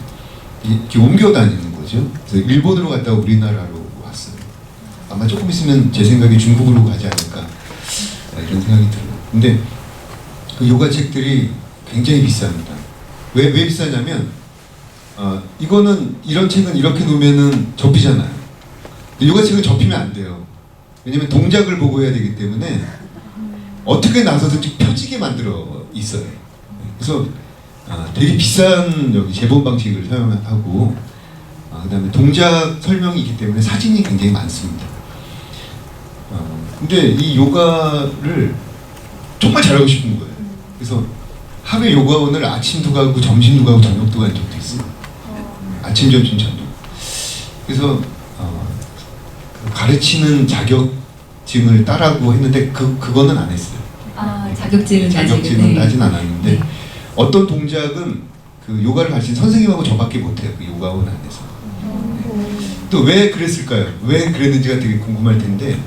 이렇게 옮겨 다니는 거죠. 그래서 일본으로 갔다가 우리나라로 왔어요. 아마 조금 있으면 제 생각에 중국으로 가지 않을까 이런 생각이 들어요. 근데 그 요가 책들이 굉장히 비쌉니다. 왜 비싸냐면 이거는 이런 책은 이렇게 놓으면은 접히잖아요. 근데 요가 책은 접히면 안 돼요. 왜냐면 동작을 보고 해야 되기 때문에 어떻게 나서든지 펴지게 만들어 있어요. 그래서 되게 비싼 여기 재본 방식을 사용하고 그다음에 동작 설명이 있기 때문에 사진이 굉장히 많습니다. 근데 이 요가를 정말 잘하고 싶은 거예요. 그래서 하루에 요가원을 아침도 가고 점심도 가고 저녁도 간 적도 있어요. 아침, 점심, 저녁. 그래서 가르치는 자격증을 따라고 했는데 그거는 안 했어요. 자격증은 자격증은 네. 따진 않았는데 어떤 동작은 그 요가를 가르친 선생님하고 저밖에 못해요. 그 요가원 안에서. 또 왜 그랬을까요? 왜 그랬는지가 되게 궁금할 텐데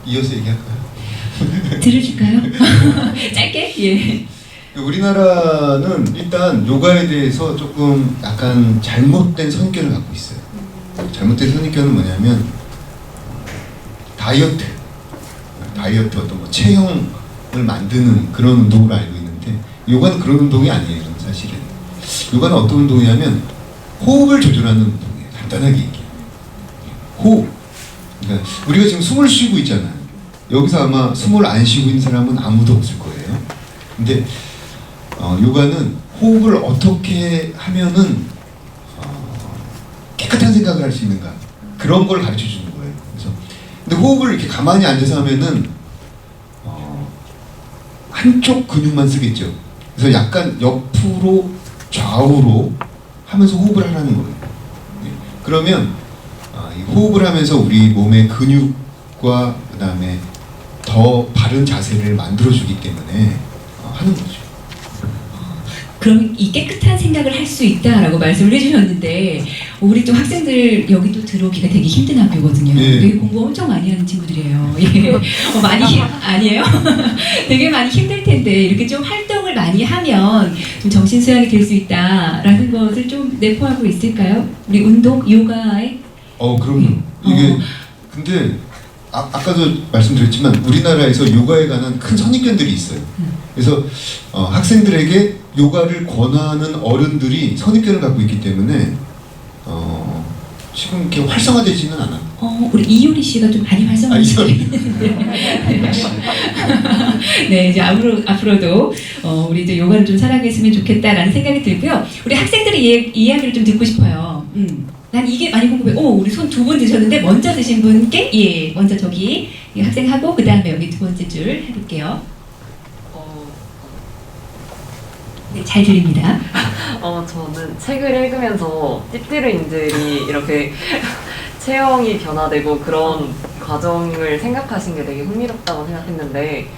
이어서 얘기할까요? 들어줄까요? 짧게? 예. 우리나라는 일단 요가에 대해서 조금 약간 잘못된 선입견을 갖고 있어요. 잘못된 선입견은 뭐냐면 다이어트 어떤 뭐 체형을 만드는 그런 운동으로 알고 있는데 요가는 그런 운동이 아니에요. 사실은 요가는 어떤 운동이냐면 호흡을 조절하는 운동이에요. 간단하게 얘기해요. 호흡. 그러니까 우리가 지금 숨을 쉬고 있잖아요. 여기서 아마 숨을 안 쉬고 있는 사람은 아무도 없을 거예요. 근데 요가는 호흡을 어떻게 하면은 깨끗한 생각을 할 수 있는가 그런 걸 가르쳐 주는 거예요. 그래서 근데 호흡을 이렇게 가만히 앉아서 하면은 한쪽 근육만 쓰겠죠. 그래서 약간 옆으로 좌우로 하면서 호흡을 하라는 거예요. 그러면 이 호흡을 하면서 우리 몸의 근육과 그 다음에 더 바른 자세를 만들어주기 때문에 하는 거죠. 그럼 이 깨끗한 생각을 할 수 있다라고 말씀을 해주셨는데 우리 또 학생들 여기 또 들어오기가 되게 힘든 학교거든요. 예. 되게 공부 엄청 많이 하는 친구들이에요. 예. 많이 아니에요? 되게 많이 힘들 텐데 이렇게 좀 활동을 많이 하면 좀 정신 수양이 될 수 있다라는 것을 좀 내포하고 있을까요? 우리 운동, 요가에 그럼요. 이게 근데 아까도 말씀드렸지만 우리나라에서 요가에 관한 큰 선입견들이 있어요. 그래서 학생들에게 요가를 권하는 어른들이 선입견을 갖고 있기 때문에 지금 이렇게 활성화되지는 않아요. 우리 이효리 씨가 좀 많이 활성화되시죠? 네, 이제 앞으로도 우리 이제 요가를 좀 사랑했으면 좋겠다라는 생각이 들고요. 우리 학생들의 이야기를 좀 듣고 싶어요. 난 이게 많이 궁금해. 우리 손 두 분 드셨는데 먼저 드신 분께 먼저 저기 학생하고 그 다음에 여기 두 번째 줄 해볼게요. 네, 잘 들립니다. 저는 책을 읽으면서 띠띠르인들이 이렇게 체형이 변화되고 그런 과정을 생각하신 게 되게 흥미롭다고 생각했는데,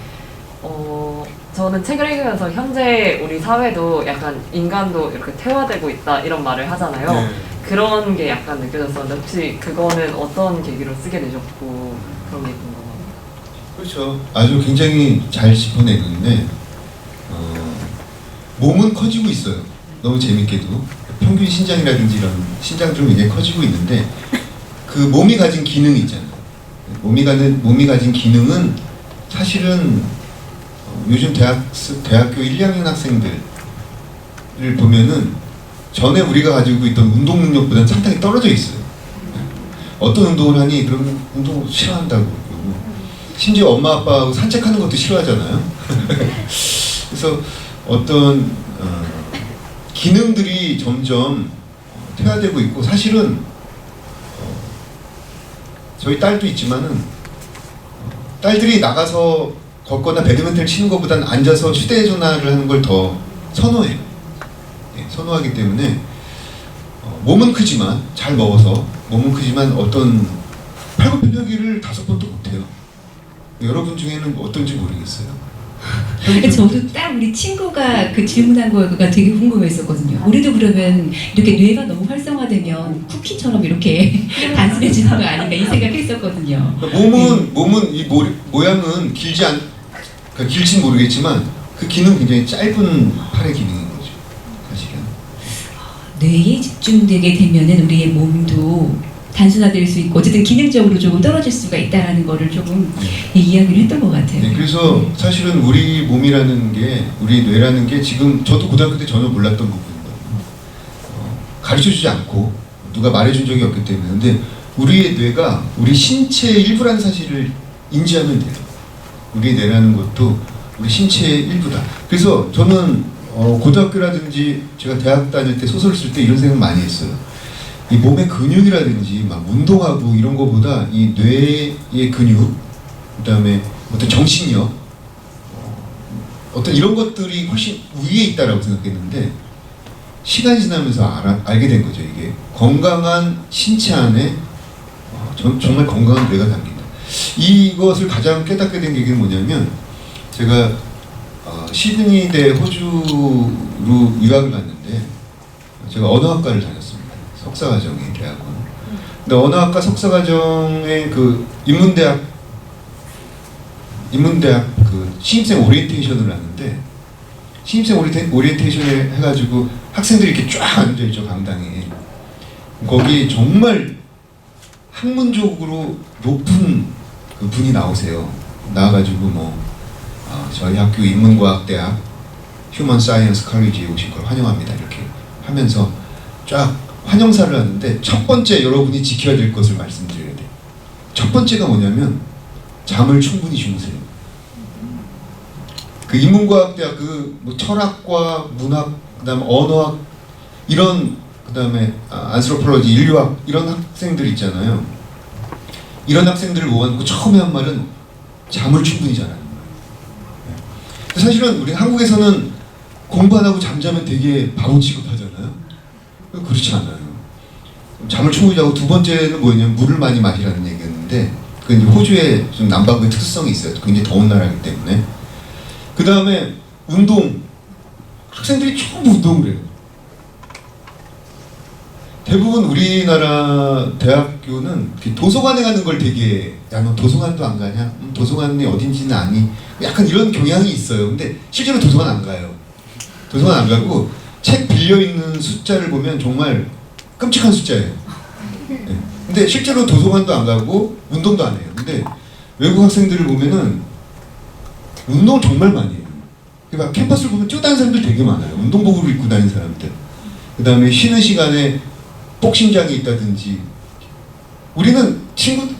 저는 책을 읽으면서 현재 우리 사회도 약간 인간도 이렇게 퇴화되고 있다 이런 말을 하잖아요. 네. 그런 게 약간 느껴졌었는데 혹시 그거는 어떤 계기로 쓰게 되셨고 그런 게 궁금합니다. 그렇죠. 아주 굉장히 잘 짚어내는데 몸은 커지고 있어요. 너무 재밌게도 평균 신장이라든지 이런 신장들은 굉장히 커지고 있는데 그 몸이 가진 기능이 있잖아요. 몸이 가진 기능은 사실은 요즘 대학교 1, 2학년 학생들을 보면은 전에 우리가 가지고 있던 운동 능력보다는 상당히 떨어져 있어요. 어떤 운동을 하니 그런 운동 싫어한다고 그러고 심지어 엄마 아빠하고 산책하는 것도 싫어하잖아요. 그래서 어떤 기능들이 점점 퇴화되고 있고 사실은 저희 딸도 있지만은 딸들이 나가서 걷거나 배드민턴을 치는 것보다는 앉아서 휴대전화를 하는 걸 더 선호해요. 선호하기 때문에 몸은 크지만 잘 먹어서 몸은 크지만 어떤 팔굽혀펴기를 5번도 못해요. 여러분 중에는 어떤지 모르겠어요. 저도 딱 우리 친구가 그 질문한 거가 되게 궁금했었거든요. 우리도 그러면 이렇게 뇌가 너무 활성화되면 쿠키처럼 이렇게 단순해지는 거 아닌가 이 생각했었거든요. 몸은 이 모양은 길진 모르겠지만 그 기능 굉장히 짧은 팔의 기능인 거죠. 사실은. 뇌에 집중되게 되면은 우리의 몸도 단순화될 수 있고 어쨌든 기능적으로 조금 떨어질 수가 있다라는 거를 조금 이야기를 했던 것 같아요. 네, 그래서 사실은 우리 몸이라는 게 우리 뇌라는 게 지금 저도 고등학교 때 전혀 몰랐던 부분이거든요. 가르쳐주지 않고 누가 말해준 적이 없기 때문에 근데 우리의 뇌가 우리 신체의 일부라는 사실을 인지하면 돼요. 우리 뇌라는 것도 우리 신체의 일부다. 그래서 저는 고등학교라든지 제가 대학 다닐 때 소설을 쓸 때 이런 생각 많이 했어요. 이 몸의 근육이라든지 막 운동하고 이런 거보다 이 뇌의 근육, 그다음에 어떤 정신력, 어떤 이런 것들이 훨씬 위에 있다라고 생각했는데 시간이 지나면서 알게 된 거죠. 이게 건강한 신체 안에 정말 건강한 뇌가 담긴다. 이것을 가장 깨닫게 된 계기는 뭐냐면 제가 시드니대 호주로 유학을 갔는데 제가 언어학과를 다녔습니다. 석사과정의 대학원. 근데 언어학과 석사과정의 그 인문대학 그 신입생 오리엔테이션을 하는데 신입생 오리엔테이션을 해가지고 학생들이 이렇게 쫙 앉아있죠 강당에. 거기 정말 학문적으로 높은 그 분이 나오세요. 나와가지고 저희 학교 인문과학대학 휴먼 사이언스 컬리지에 오신 걸 환영합니다 이렇게 하면서 쫙 환영사를 하는데 첫 번째 여러분이 지켜야 될 것을 말씀드려야 돼요. 첫 번째가 뭐냐면 잠을 충분히 주무세요. 그 인문과학대학 뭐 철학과 문학 그다음에 언어학 이런 그다음에 안스로폴로지 인류학 이런 학생들 있잖아요. 이런 학생들을 모아놓고 처음에 한 말은 잠을 충분히 자라는 거예요. 사실은 우리 한국에서는 공부 안 하고 잠자면 되게 바보 취급하잖아요. 그렇지 않아요. 잠을 충분히 자고 두 번째는 뭐냐면 물을 많이 마시라는 얘기였는데 그건 이제 호주의 좀 남반구의 특성이 있어요. 굉장히 더운 나라이기 때문에. 그 다음에 운동 학생들이 전부 운동을 해요. 대부분 우리나라 대학교는 도서관에 가는 걸 되게 야 너 도서관도 안 가냐? 도서관이 어딘지는 아니? 약간 이런 경향이 있어요. 근데 실제로 도서관 안 가요. 도서관 안 가고 책 빌려 있는 숫자를 보면 정말 끔찍한 숫자예요. 네. 근데 실제로 도서관도 안 가고 운동도 안 해요. 근데 외국 학생들을 보면은 운동을 정말 많이 해요. 그러니까 캠퍼스를 보면 뛰어다니는 사람들 되게 많아요. 운동복을 입고 다니는 사람들. 그 다음에 쉬는 시간에 복싱장이 있다든지. 우리는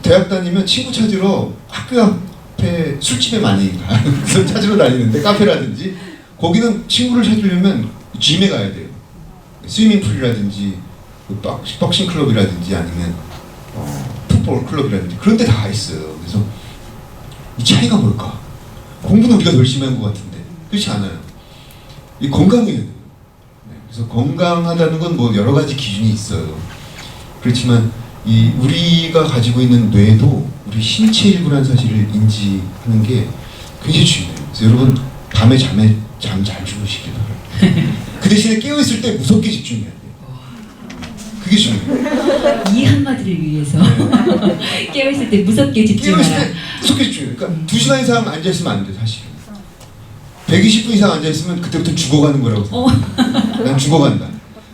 대학 다니면 친구 찾으러 학교 앞에 술집에 많이 가서 찾으러 다니는데, 카페라든지 거기는 친구를 찾으려면 짐에 가야 돼요. 스위밍풀이라든지 복싱 클럽이라든지 아니면 풋볼 클럽이라든지 그런 데 다 있어요. 그래서 이 차이가 뭘까? 공부는 우리가 열심히 한 것 같은데 그렇지 않아요. 이 건강해야 돼요. 그래서 건강하다는 건 뭐 여러 가지 기준이 있어요. 그렇지만 이 우리가 가지고 있는 뇌도 우리 신체 일부라는 사실을 인지하는 게 굉장히 중요해요. 그래서 여러분 밤에 잠 잘 주무시길 바라요. 그 대신에 깨어 있을 때 무섭게 집중해야 돼요. 그게 중요해요. 이 한마디를 위해서 깨어있을 때 무섭게 깨어 있을 집중하라. 때 무섭게 집중해요. 그러니까 2시간 이상 앉아 있으면 안 돼, 사실은. 120분 이상 앉아 있으면 그때부터 죽어가는 거라고 생각해요. 난 죽어간다.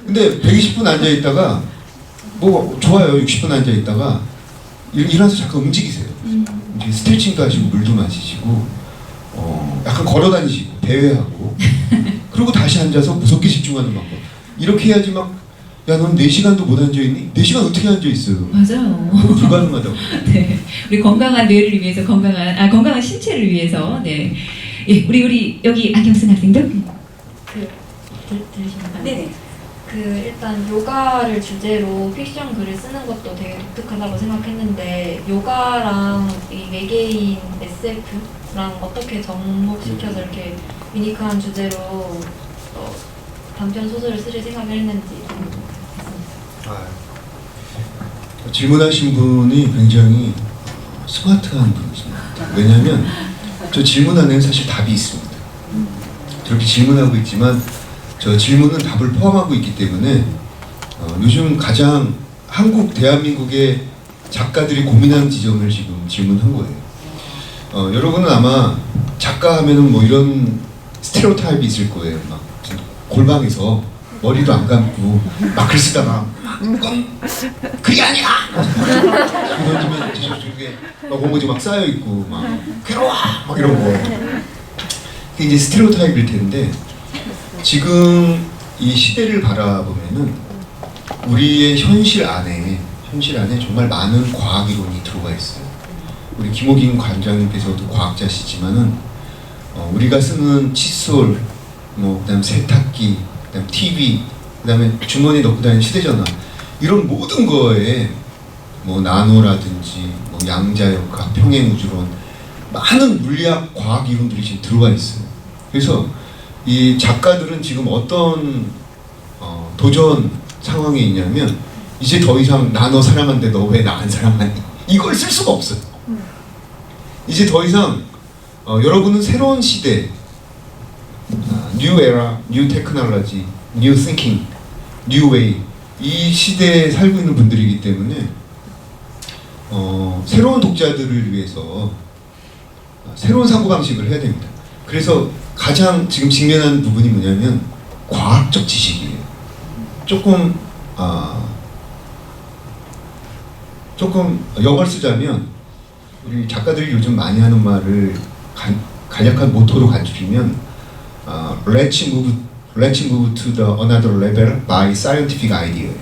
근데 120분 앉아 있다가 뭐 좋아요. 60분 앉아 있다가 일어나서 잠깐 움직이세요. 스트레칭도 하시고 물도 마시시고 약간 걸어 다니시고 대회하고 그리고 다시 앉아서 무섭게 집중하는 방법. 이렇게 해야지 막 야 넌 4시간도 못 앉아있니? 4시간 어떻게 앉아있어요? 맞아요. 불가능하다고. 네, 우리 건강한 뇌를 위해서 건강한 신체를 위해서 네, 예, 우리 여기 안경 쓴 학생도 들으시나요? 네네. 일단 요가를 주제로 픽션 글을 쓰는 것도 되게 독특하다고 생각했는데 요가랑 이 외계인 SF랑 어떻게 접목시켜서 이렇게 유니크한 주제로 단편 소설을 쓰실 생각을 했는지 좀 질문하신 분이 굉장히 스마트한 분이십니다. 왜냐하면 저 질문 안에는 사실 답이 있습니다. 저렇게 질문하고 있지만 저 질문은 답을 포함하고 있기 때문에 요즘 가장 대한민국의 작가들이 고민하는 지점을 지금 질문한 거예요. 여러분은 아마 작가 하면은 뭐 이런 스테레오타입이 있을 거예요. 막 골방에서 머리도 안 감고 막 글 쓰다가 이건 그게 아니야! 던지면 저쪽에 막 원고지 막 쌓여있고 막 괴로워! 막 이런 거. 그게 이제 스테레오타입일 텐데 지금 이 시대를 바라보면은 우리의 현실 안에 정말 많은 과학 이론이 들어가 있어요. 우리 김호긴 관장님께서도 과학자시지만은 우리가 쓰는 칫솔, 그다음 세탁기, 그다음 TV, 그다음에 주머니에 넣고 다니는 휴대전화 이런 모든 거에 뭐 나노라든지 뭐 양자역학, 평행우주론 많은 물리학 과학 이론들이 지금 들어가 있어요. 그래서 이 작가들은 지금 어떤 도전 상황에 있냐면 이제 더 이상 나 너 사랑하는데 너 왜 나 안 사랑하니? 이걸 쓸 수가 없어요. 이제 더 이상 여러분은 새로운 시대, New Era, New Technology, New Thinking, New Way 이 시대에 살고 있는 분들이기 때문에 새로운 독자들을 위해서 새로운 사고방식을 해야 됩니다. 그래서 가장 지금 직면한 부분이 뭐냐면 과학적 지식이에요. 조금 영어를 쓰자면 우리 작가들이 요즘 많이 하는 말을 간략한 모토로 간주리면 Let's move to the another level by scientific idea.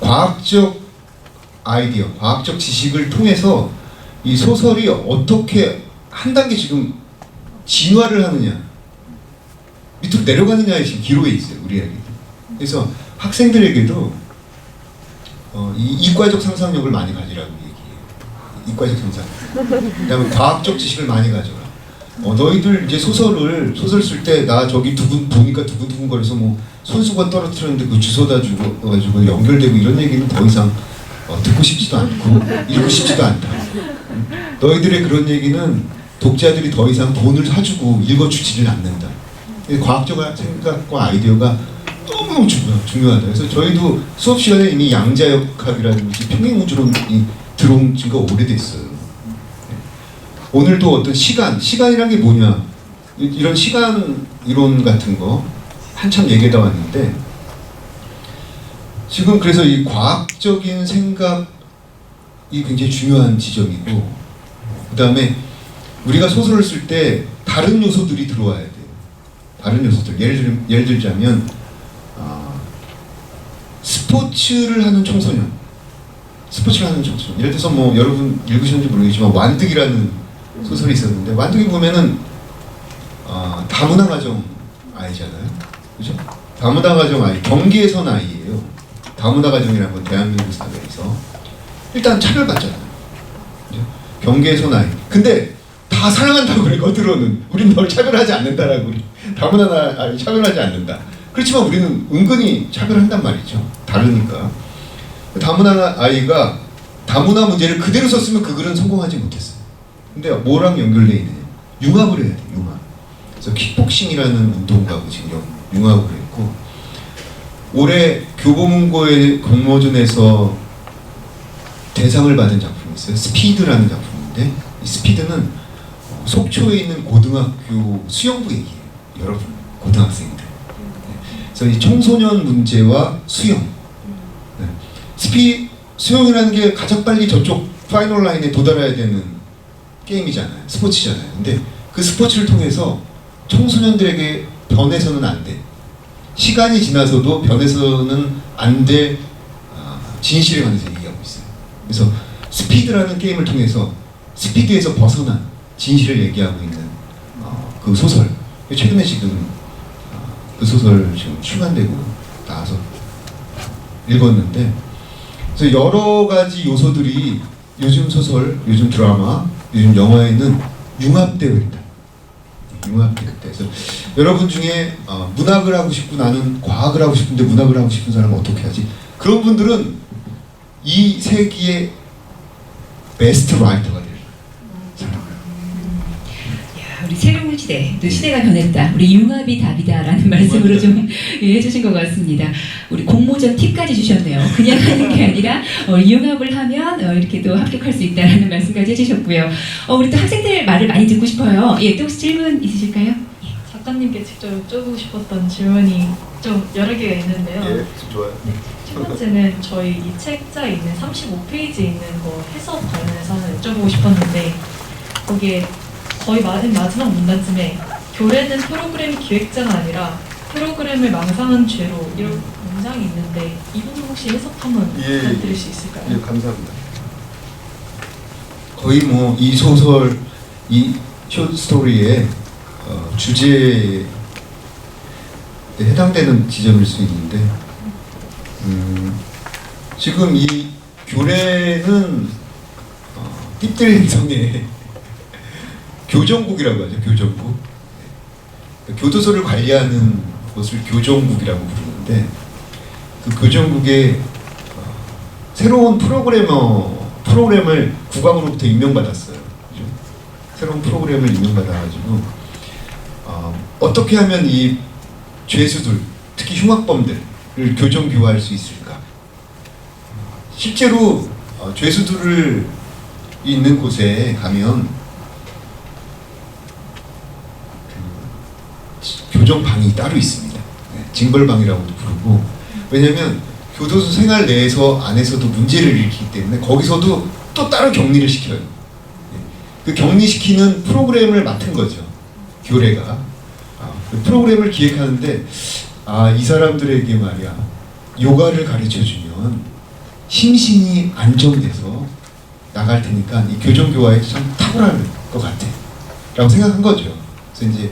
과학적 아이디어, 과학적 지식을 통해서 이 소설이 어떻게 한 단계 지금 진화를 하느냐, 밑으로 내려가느냐에 지금 기로에 있어요, 우리에게. 그래서 학생들에게도 이 이과적 상상력을 많이 가지라고 얘기해요. 이과적 상상. 그다음에 과학적 지식을 많이 가져라. 너희들 이제 소설 쓸 때 나 저기 보니까 두근두근거려서 뭐 손수건 떨어뜨렸는데 그 주워다 주고 가지고 연결되고 이런 얘기는 더 이상 듣고 싶지도 않고 읽고 싶지도 않다. 너희들의 그런 얘기는 독자들이 더 이상 돈을 사주고 읽어주지를 않는다. 이 과학적 생각과 아이디어가 너무 중요하다. 그래서 저희도 수업 시간에 이미 양자역학이라든지 평행우주론이 들어온 지가 오래됐어요. 오늘도 어떤 시간이란 게 뭐냐, 이런 시간 이론 같은 거 한참 얘기하다 왔는데, 지금 그래서 이 과학적인 생각이 굉장히 중요한 지점이고, 그 다음에 우리가 소설을 쓸 때 다른 요소들이 들어와야 돼요. 다른 요소들. 예를 들자면 스포츠를 하는 청소년. 예를 들어서 뭐 여러분 읽으셨는지 모르겠지만 완득이라는 소설이 있었는데, 완득이 보면은 다문화 가정 아이잖아요. 그죠? 다문화 가정 아이, 경계선 아이예요. 다문화 가정이라는 건 대한민국 사회에서 일단 차별받잖아요. 그죠? 경계선 아이. 근데 다 사랑한다고 그래, 겉으로는. 우린 널 차별하지 않는다라고. 다문화 아이 차별하지 않는다. 그렇지만 우리는 은근히 차별한단 말이죠. 다르니까. 다문화 아이가 다문화 문제를 그대로 썼으면 그 글은 성공하지 못했어요. 근데 뭐랑 연결돼 있느냐? 융합을 해야 돼, 융합. 그래서 킥복싱이라는 운동가하고 지금 융합을 했고, 올해 교보문고의 공모전에서 대상을 받은 작품이 있어요. 스피드라는 작품인데, 이 스피드는 속초에 있는 고등학교 수영부 얘기예요. 여러분, 고등학생들. 그래서 이 청소년 문제와 수영. 수영이라는 게 가장 빨리 저쪽 파이널 라인에 도달해야 되는 게임이잖아요. 스포츠잖아요. 근데 그 스포츠를 통해서 청소년들에게 변해서는 안 돼. 시간이 지나서도 변해서는 안 될 진실에 관해서 얘기하고 있어요. 그래서 스피드라는 게임을 통해서 스피드에서 벗어난 진실을 얘기하고 있는 그 소설. 최근에 지금 그 소설 지금 출간되고 나와서 읽었는데, 그래서 여러 가지 요소들이 요즘 소설, 요즘 드라마, 요즘 영화에는 융합되어 있다. 융합되어 있다. 그래서 여러분 중에 문학을 하고 싶고 나는 과학을 하고 싶은데 문학을 하고 싶은 사람은 어떻게 하지? 그런 분들은 이 세기의 베스트 라이터가 될 사람이에요. 우리 새로운 시대, 또 시대가 변했다. 우리 융합이 답이다라는 말씀으로 좀 해주신 것 같습니다. 우리 공모전 팁까지 주셨네요. 그냥 하는 게 아니라 융합을 하면 이렇게 또 합격할 수 있다라는 말씀까지 해주셨고요. 우리 또 학생들 말을 많이 듣고 싶어요. 예, 또 혹시 질문 있으실까요? 작가님께 직접 여쭤보고 싶었던 질문이 좀 여러 개가 있는데요. 예, 좋아요. 첫 번째는 저희 이 책자에 있는 35페이지에 있는 거 해석 관련해서 하나 여쭤보고 싶었는데, 거기에 거의 마지막 문단쯤에 교래는 프로그램 기획자가 아니라 프로그램을 망상한 죄로, 이런 문장이 있는데 이 부분 혹시 해석 한번 부탁드릴 수 있을까요? 예, 감사합니다. 거의 뭐 이 소설, 이 숏스토리의 주제에 해당되는 지점일 수 있는데, 지금 이 교래는 띠들 행성의 교정국이라고 하죠. 교정국. 교도소를 관리하는 것을 교정국이라고 부르는데, 그 교정국에 새로운 프로그램을 국왕으로부터 임명받았어요. 그죠? 새로운 프로그램을 임명받아가지고 어떻게 하면 이 죄수들, 특히 흉악범들을 교정교화할 수 있을까? 실제로 죄수들을 있는 곳에 가면 교정방이 따로 있습니다. 징벌방이라고도 부르고, 왜냐하면 교도소 생활 내에서 안에서도 문제를 일으키기 때문에 거기서도 또 따로 격리를 시켜요. 그 격리시키는 프로그램을 맡은 거죠. 교래가. 그 프로그램을 기획하는데, 이 사람들에게 말이야, 요가를 가르쳐주면 심신이 안정돼서 나갈 테니까 이 교정교화에 참 탁월할 것 같아 라고 생각한 거죠. 그래서 이제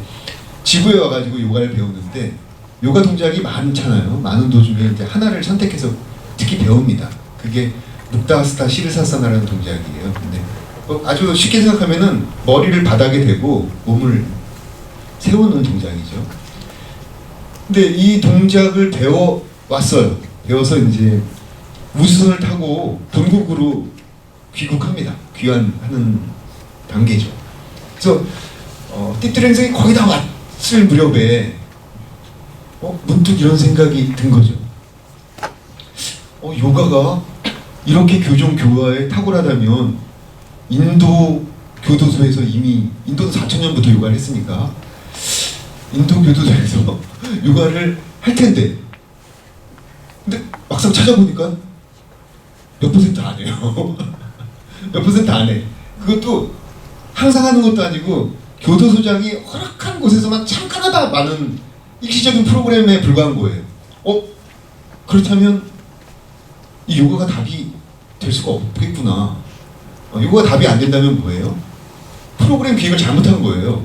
지구에 와가지고 요가를 배우는데, 요가 동작이 많잖아요. 많은 도중에 이제 하나를 선택해서 특히 배웁니다. 그게 묵다스타 시르사사나라는 동작이에요. 근데 아주 쉽게 생각하면은 머리를 바닥에 대고 몸을 세우는 동작이죠. 근데 이 동작을 배워왔어요. 배워서 이제 우주선을 타고 본국으로 귀국합니다. 귀환하는 단계죠. 그래서 띠들 행성이 거의 다 왔을 무렵에 문득 이런 생각이 든 거죠. 요가가 이렇게 교정 교화에 탁월하다면 인도 교도소에서 이미 인도는 4,000년부터 요가를 했으니까 인도 교도소에서 요가를 할 텐데, 근데 막상 찾아보니까 몇 퍼센트 안 해요. 몇 퍼센트 안 해. 그것도 항상 하는 것도 아니고 교도소장이 허락한 곳에서만 잠깐 하다 마는 일시적인 프로그램에 불과한 거예요. 그렇다면 이 요가가 답이 될 수가 없겠구나. 요가가 답이 안 된다면 뭐예요? 프로그램 기획을 잘못한 거예요.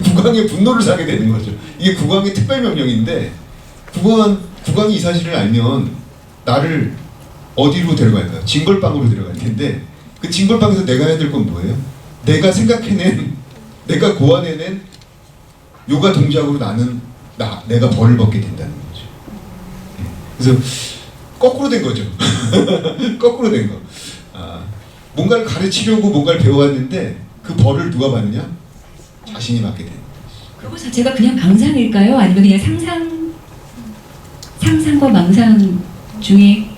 국왕의 분노를 사게 되는 거죠. 이게 국왕의 특별명령인데 국왕이 이 사실을 알면 나를 어디로 데려갈까요? 징벌방으로 데려갈 텐데 그 징벌방에서 내가 해야 될 건 뭐예요? 내가 생각해낸, 내가 고안해낸 요가 동작으로 내가 벌을 받게 된다는 거죠. 그래서 거꾸로 된 거죠. 거꾸로 된 거. 뭔가를 가르치려고 뭔가를 배워왔는데 그 벌을 누가 받느냐? 자신이 받게 되는 거죠. 그거 자체가 그냥 망상일까요? 아니면 그냥 상상과 망상 중에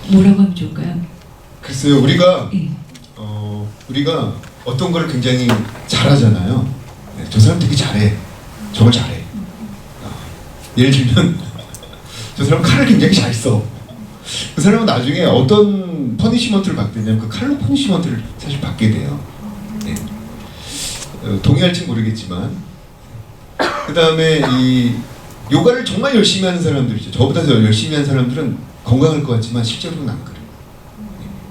뭐라고 하면 좋을까요? 글쎄요, 우리가 예. 우리가 어떤 걸 굉장히 잘하잖아요. 네, 저 사람 되게 잘해. 저걸 잘해. 예를 들면 저 사람은 칼을 굉장히 잘 써. 그 사람은 나중에 어떤 퍼니시먼트를 받게 되냐면 그 칼로 퍼니시먼트를 사실 받게 돼요. 네. 동의할지 모르겠지만 그 다음에 이 요가를 정말 열심히 하는 사람들이죠. 저보다 더 열심히 하는 사람들은 건강할 것 같지만 실제로는 안 그래요.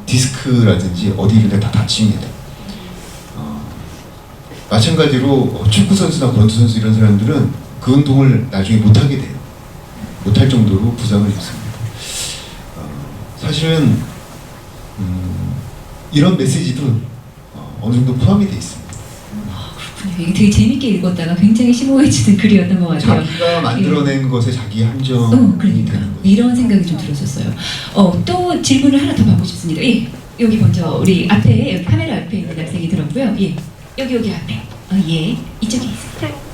디스크라든지 어디 이런 데 다 다칩니다. 마찬가지로 축구 선수나 권투 선수 이런 사람들은 그 운동을 나중에 못하게 돼요. 못할 정도로 부상을 입습니다. 사실은 이런 메시지도 어느 정도 포함이 돼 있습니다. 그렇군요. 이게 되게 재밌게 읽었다가 굉장히 심오해지는 글이었던 것 같아요. 자기가 만들어낸 것에 자기 한정이 그러니까 되는 거죠. 이런 생각이 좀 들었었어요. 또 질문을 하나 더 받고 싶습니다. 예, 여기 먼저 우리 앞에 여기 카메라 앞에 있는 학생이 들었고요. 예, 여기 앞에. 예, 이쪽에 있어요.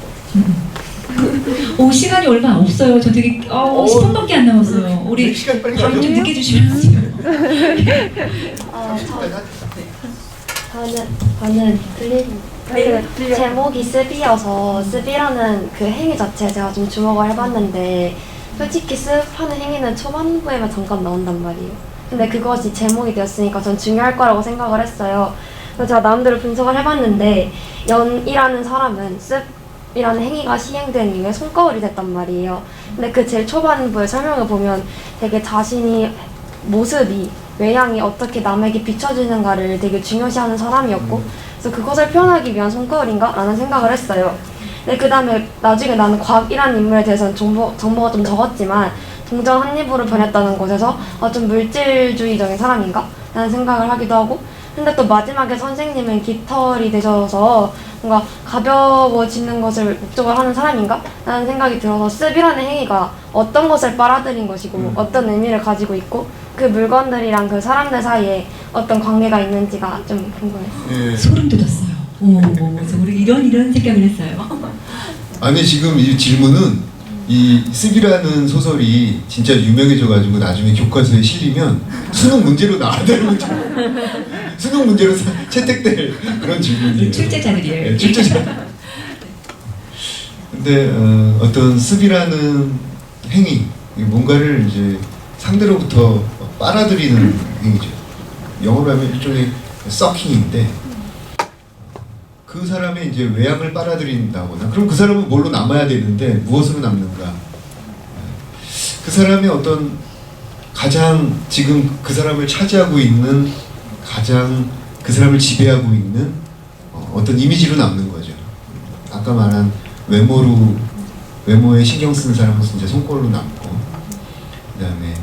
시간이 얼마 없어요. 저 되게 10분밖에 안 남았어요. 우리 시간 빨리 발음 좀 가요. 늦게 주시면 안 돼요. 저는 그 제목이 습이어서 습이라는 그 행위 자체에 제가 좀 주목을 해봤는데 솔직히 습하는 행위는 초반부에만 잠깐 나온단 말이에요. 근데 그것이 제목이 되었으니까 전 중요할 거라고 생각을 했어요. 그래서 제가 나름대로 분석을 해봤는데 연이라는 사람은 습이라는 행위가 시행된 이후에 손거울이 됐단 말이에요. 근데 그 제일 초반부에 설명을 보면 되게 자신이 모습이 외향이 어떻게 남에게 비춰지는가를 되게 중요시하는 사람이었고 그래서 그것을 표현하기 위한 손거울인가? 라는 생각을 했어요. 근데 그 다음에 나중에 나는 곽이라는 인물에 대해서는 정보가 좀 적었지만 동전 한 입으로 변했다는 것에서 좀 물질주의적인 사람인가? 라는 생각을 하기도 하고 근데 또 마지막에 선생님은 깃털이 되셔서 뭔가 가벼워지는 것을 목적으로 하는 사람인가? 라는 생각이 들어서 습이라는 행위가 어떤 것을 빨아들인 것이고 어떤 의미를 가지고 있고 그 물건들이랑 그 사람들 사이에 어떤 관계가 있는지가 좀 궁금했어요. 예. 소름 돋았어요. 그래서 우리 이런 생각을 했어요. 아니 지금 이 질문은 이 습이라는 소설이 진짜 유명해져가지고 나중에 교과서에 실리면 수능 문제로 나와야 되는 거죠. 수능 문제로 채택될 그런 질문이에요. 출제자들이에요. 네, 출제자. 근데 어떤 습이라는 행위, 뭔가를 이제 상대로부터 빨아들이는 행위죠. 영어로 하면 일종의 서킹인데 그 사람의 이제 외향을 빨아들인다거나 그럼 그 사람은 뭘로 남아야 되는데 무엇으로 남는가? 그 사람의 어떤 가장 지금 그 사람을 차지하고 있는 가장 그 사람을 지배하고 있는 어떤 이미지로 남는 거죠. 아까 말한 외모에 신경 쓰는 사람은 이제 손꼴로 남고 그다음에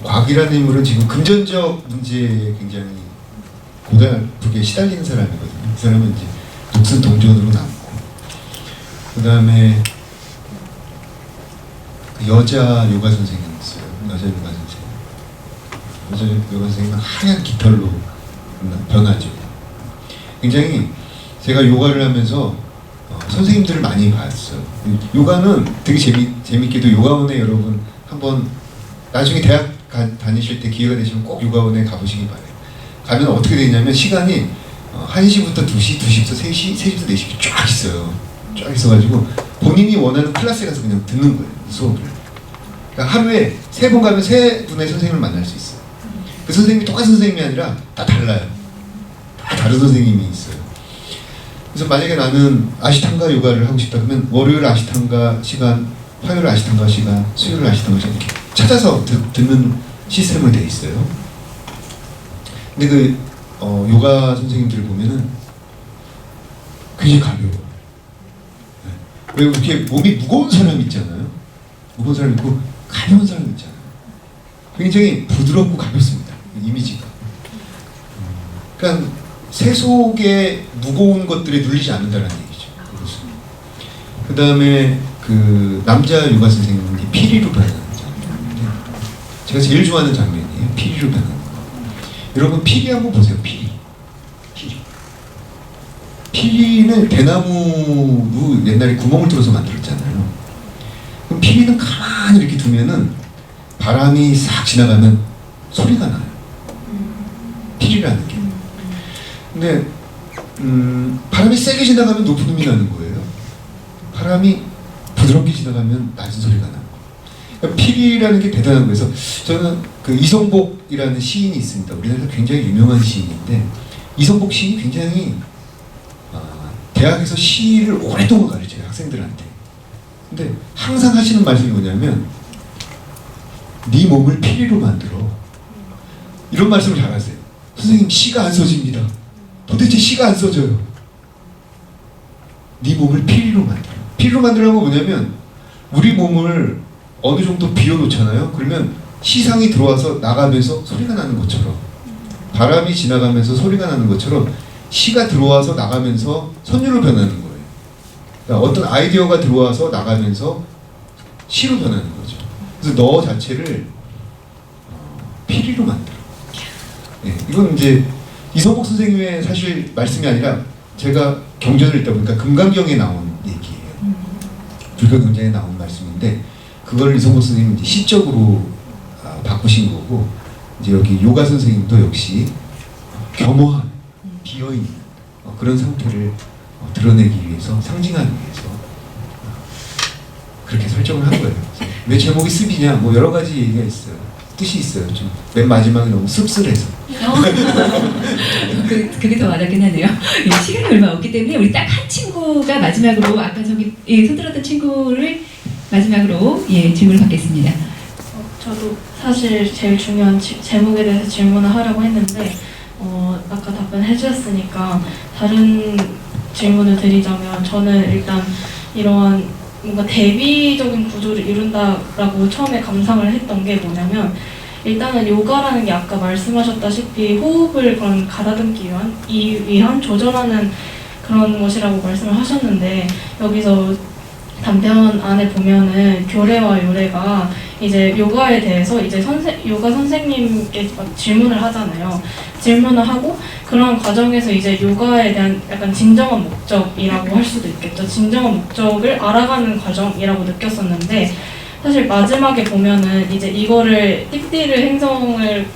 곽이라는 인물은 지금 금전적 문제에 굉장히 고달프게 시달리는 사람이거든요. 그 사람은 이제 독선 동전으로 남고 그다음에 그 여자 요가 선생님이 있어요. 여자 요가 선생님은 하얀 깃털로 변하죠. 굉장히 제가 요가를 하면서 선생님들을 많이 봤어요. 요가는 되게 재밌게도 요가원에 여러분 한번 나중에 대학 다니실 때 기회가 되시면 꼭 요가원에 가보시기 바래요. 가면 어떻게 되냐면 시간이 1시부터 2시, 2시부터 3시, 3시부터 4시 쫙 있어요. 쫙 있어가지고 본인이 원하는 클래스에 가서 그냥 듣는 거예요. 수업을. 그러니까 하루에 3번 가면 3분의 선생님을 만날 수 있어요. 그 선생님이 똑같은 선생님이 아니라 다 달라요. 다 다른 선생님이 있어요. 그래서 만약에 나는 아시탄가 요가를 하고 싶다 그러면 월요일 아시탄가 시간, 화요일 아시탄가 시간, 수요일 아시탄가 시간 이렇게 찾아서 듣는 시스템으로 되어 있어요. 근데 그 요가 선생님들을 보면은 굉장히 가벼워요. 네. 왜 이렇게 몸이 무거운 사람 있잖아요. 무거운 사람 있고 가벼운 사람 있잖아요. 굉장히 부드럽고 가볍습니다. 이미지가. 그러니까 세속의 무거운 것들에 눌리지 않는다는 얘기죠. 그 다음에 그 남자 요가 선생님이 피리로 변하는 장면인데 제가 제일 좋아하는 장면이에요. 피리로 변하는 거. 여러분 피리 한번 보세요. 피리는 대나무로 옛날에 구멍을 뚫어서 만들었잖아요. 그럼 피리는 가만히 이렇게 두면은 바람이 싹 지나가면 소리가 나요. 피리라는 게. 근데 바람이 세게 지나가면 높은 음이 나는 거예요. 바람이 부드럽게 지나가면 낮은 소리가 나는 거예요. 그러니까 피리라는 게 대단한 거예요. 그래서 저는 그 이성복이라는 시인이 있습니다. 우리나라에서 굉장히 유명한 시인인데 이성복 시인이 굉장히 대학에서 시를 오랫동안 가르쳐요. 학생들한테. 근데 항상 하시는 말씀이 뭐냐면 네 몸을 피리로 만들어. 이런 말씀을 잘 하세요. 선생님 시가 안 써집니다. 도대체 시가 안 써져요. 네 몸을 피리로 만들어. 피리로 만들라는 건 뭐냐면 우리 몸을 어느 정도 비워놓잖아요. 그러면 시상이 들어와서 나가면서 소리가 나는 것처럼 바람이 지나가면서 소리가 나는 것처럼 시가 들어와서 나가면서 선율로 변하는 거예요. 그러니까 어떤 아이디어가 들어와서 나가면서 시로 변하는 거죠. 그래서 너 자체를 피리로 만들어. 네, 이건 이제 이성복 선생님의 사실 말씀이 아니라 제가 경전을 읽다 보니까 금강경에 나온 얘기예요. 불교 경전에 나온 말씀인데 그걸 이성복 선생님이 이제 시적으로 바꾸신 거고 이제 여기 요가 선생님도 역시 겸허한 비어있는 그런 상태를 드러내기 위해서 상징하기 위해서 그렇게 설정을 한 거예요. 왜 제목이 습이냐 뭐 여러 가지 얘기가 있어요. 뜻이 있어요. 좀 맨 마지막에 너무 씁쓸해서. 그게 더 와닿긴 하네요. 시간이 얼마 없기 때문에 우리 딱 한 친구가 마지막으로 아까 저기 손들었던 친구를 마지막으로 질문을 받겠습니다. 저도 사실 제일 중요한 제목에 대해서 질문을 하려고 했는데 아까 답변해 주셨으니까 다른 질문을 드리자면 저는 일단 이러한 뭔가 대비적인 구조를 이룬다라고 처음에 감상을 했던 게 뭐냐면 일단은 요가라는 게 아까 말씀하셨다시피 호흡을 그런 가다듬기 위한 조절하는 그런 것이라고 말씀을 하셨는데 여기서 단편 안에 보면은 교례와 요례가 이제 요가에 대해서 이제 요가 선생님께 막 질문을 하잖아요. 질문을 하고 그런 과정에서 이제 요가에 대한 약간 진정한 목적이라고 할 수도 있겠죠. 진정한 목적을 알아가는 과정이라고 느꼈었는데 사실 마지막에 보면은 이제 이거를 띠띠르 행성을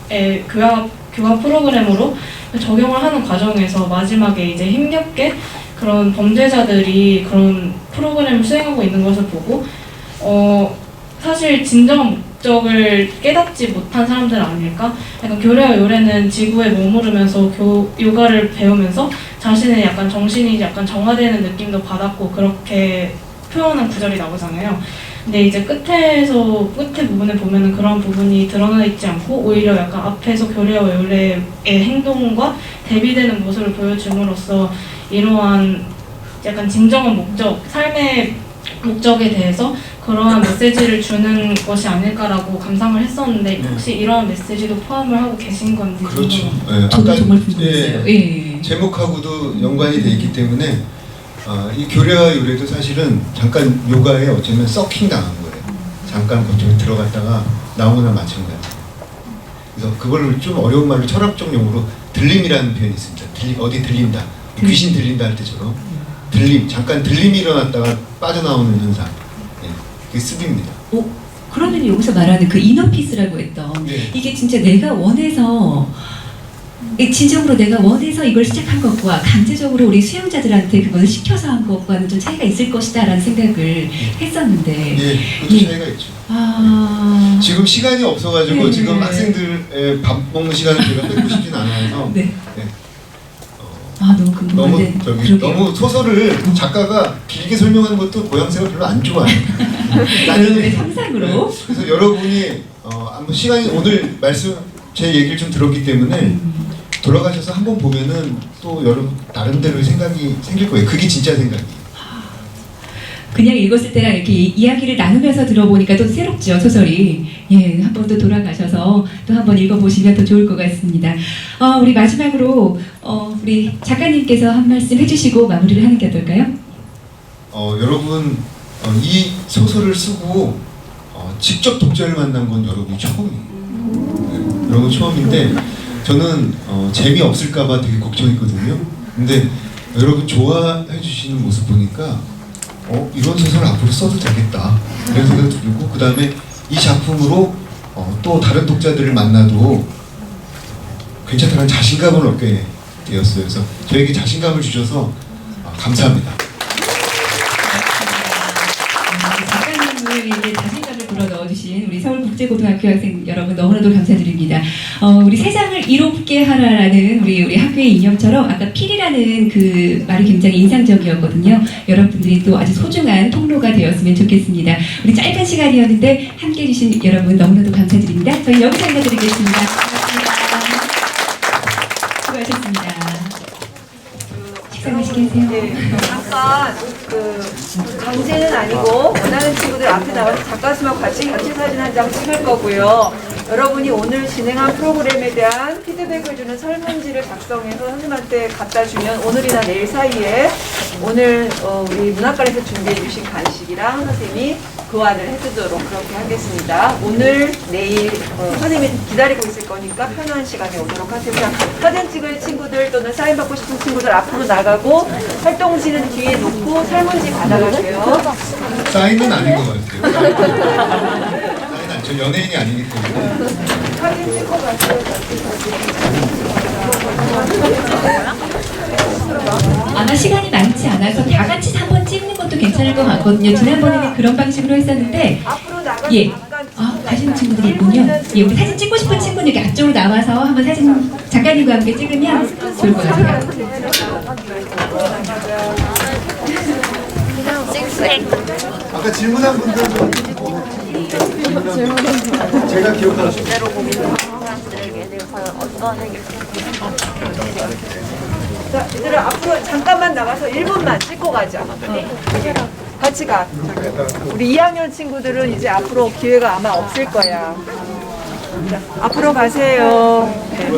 교화 프로그램으로 적용을 하는 과정에서 마지막에 이제 힘겹게 그런 범죄자들이 그런 프로그램을 수행하고 있는 것을 보고 사실 진정한 목적을 깨닫지 못한 사람들 아닐까? 약간 교례와 요례는 지구에 머무르면서 요가를 배우면서 자신의 약간 정신이 약간 정화되는 느낌도 받았고 그렇게 표현한 구절이 나오잖아요. 근데 이제 끝에 부분에 보면은 그런 부분이 드러나 있지 않고 오히려 약간 앞에서 교례와 요례의 행동과 대비되는 모습을 보여줌으로써 이러한 약간 진정한 목적, 삶의 목적에 대해서 그러한 메시지를 주는 것이 아닐까라고 감상을 했었는데 혹시 이러한 메시지도 포함을 하고 계신 건지 그렇죠. 궁금해요. 저도 정말 궁금했어요. 제목하고도 연관이 돼 있기 때문에 이 교례와 요례도 사실은 잠깐 요가에 어쩌면 서킹 당한 거예요. 잠깐 그쪽에 들어갔다가 나오거나 마찬가지. 그래서 그걸 좀 어려운 말로 철학적 용어로 들림이라는 표현이 있습니다. 어디 들린다. 귀신 들린다 할 때처럼 잠깐 들림이 일어났다가 빠져나오는 현상. 예, 그게 습입니다. 그러면 여기서 말하는 그 이너피스라고 했던 예. 이게 진짜 내가 원해서 진정으로 내가 원해서 이걸 시작한 것과 강제적으로 우리 수양자들한테 그걸 시켜서 한 것과는 좀 차이가 있을 것이다라는 생각을 했었는데 예, 그것도 예. 차이가 있죠. 지금 지금 시간이 없어가지고 네. 지금 학생들 밥 먹는 시간을 제가 뺏고 싶진 않아서 네. 네. 너무 너무 궁금한데 너무 소설을 작가가 길게 설명하는 것도 모양새가 별로 안 좋아요. 여러분의 상상으로 그래서 여러분이 한번 시간이 오늘 제 얘기를 좀 들었기 때문에 돌아가셔서 한번 보면은 또 여러분 나름대로의 생각이 생길 거예요. 그게 진짜 생각이에요. 그냥 읽었을 때랑 이렇게 이야기를 나누면서 들어보니까 또 새롭죠, 소설이. 예, 한 번 더 돌아가셔서 또 한 번 읽어보시면 더 좋을 것 같습니다. 우리 마지막으로 우리 작가님께서 한 말씀 해주시고 마무리를 하는 게 어떨까요? 여러분 이 소설을 쓰고 직접 독자를 만난 건 여러분이 처음이에요. 네, 여러분 처음인데 저는 재미없을까봐 되게 걱정했거든요. 근데 여러분 좋아해 주시는 모습 보니까 이런 소설을 앞으로 써도 되겠다 이런 생각이 들고, 그 다음에 이 작품으로 또 다른 독자들을 만나도 괜찮다는 자신감을 얻게 되었어요. 그래서 저에게 자신감을 주셔서 감사합니다. 작가님을 이제 자신감을 불어 넣어주신 우리 서울국제고등학교 학생 여러분 너무나도 감사드립니다. 우리 세상을 이롭게 하라라는 우리 학교의 이념처럼 아까 필이라는 그 말이 굉장히 인상적이었거든요. 여러분들이 또 아주 소중한 통로가 되었으면 좋겠습니다. 우리 짧은 시간이었는데 함께 해주신 여러분 너무나도 감사드립니다. 저희 여기서 인사드리겠습니다. 고맙습니다. 수고하셨습니다. 식사 맛있게 하세요. 네, 잠깐 강제는 아니고 원하는 친구들 앞에 나와서 작가 수와 같이 단체 사진 한 장 찍을 거고요. 여러분이 오늘 진행한 프로그램에 대한 피드백을 주는 설문지를 작성해서 선생님한테 갖다 주면 오늘이나 내일 사이에 오늘 우리 문학관에서 준비해 주신 간식이랑 선생님이 교환을 해주도록 그렇게 하겠습니다. 오늘, 내일 선생님이 기다리고 있을 거니까 편한 시간에 오도록 하세요. 사진 찍을 친구들 또는 사인 받고 싶은 친구들 앞으로 나가고 활동지는 뒤에 놓고 설문지 받아가세요. 사인은 아닌 것 같아요. 사인 저 연예인이 아니기 때문에. 사진 찍고 가세요. 아마 시간이 많지 않아서 다 같이 한번 찍는 것도 괜찮을 것 같거든요. 지난번에는 그런 방식으로 했었는데 앞으로 나가서 예. 잠깐 가시는 친구들이 있군요. 예, 우리 사진 찍고 싶은 친구는 이렇게 앞쪽으로 나와서 한번 사진 작가님과 함께 찍으면 좋을 것 같아요. 아까 질문한 분들도 제가 기억하는 자, 얘들아 앞으로 잠깐만 나가서 1분만 찍고 가자. 같이 가. 우리 2학년 친구들은 이제 앞으로 기회가 아마 없을 거야. 자, 앞으로 가세요. 네.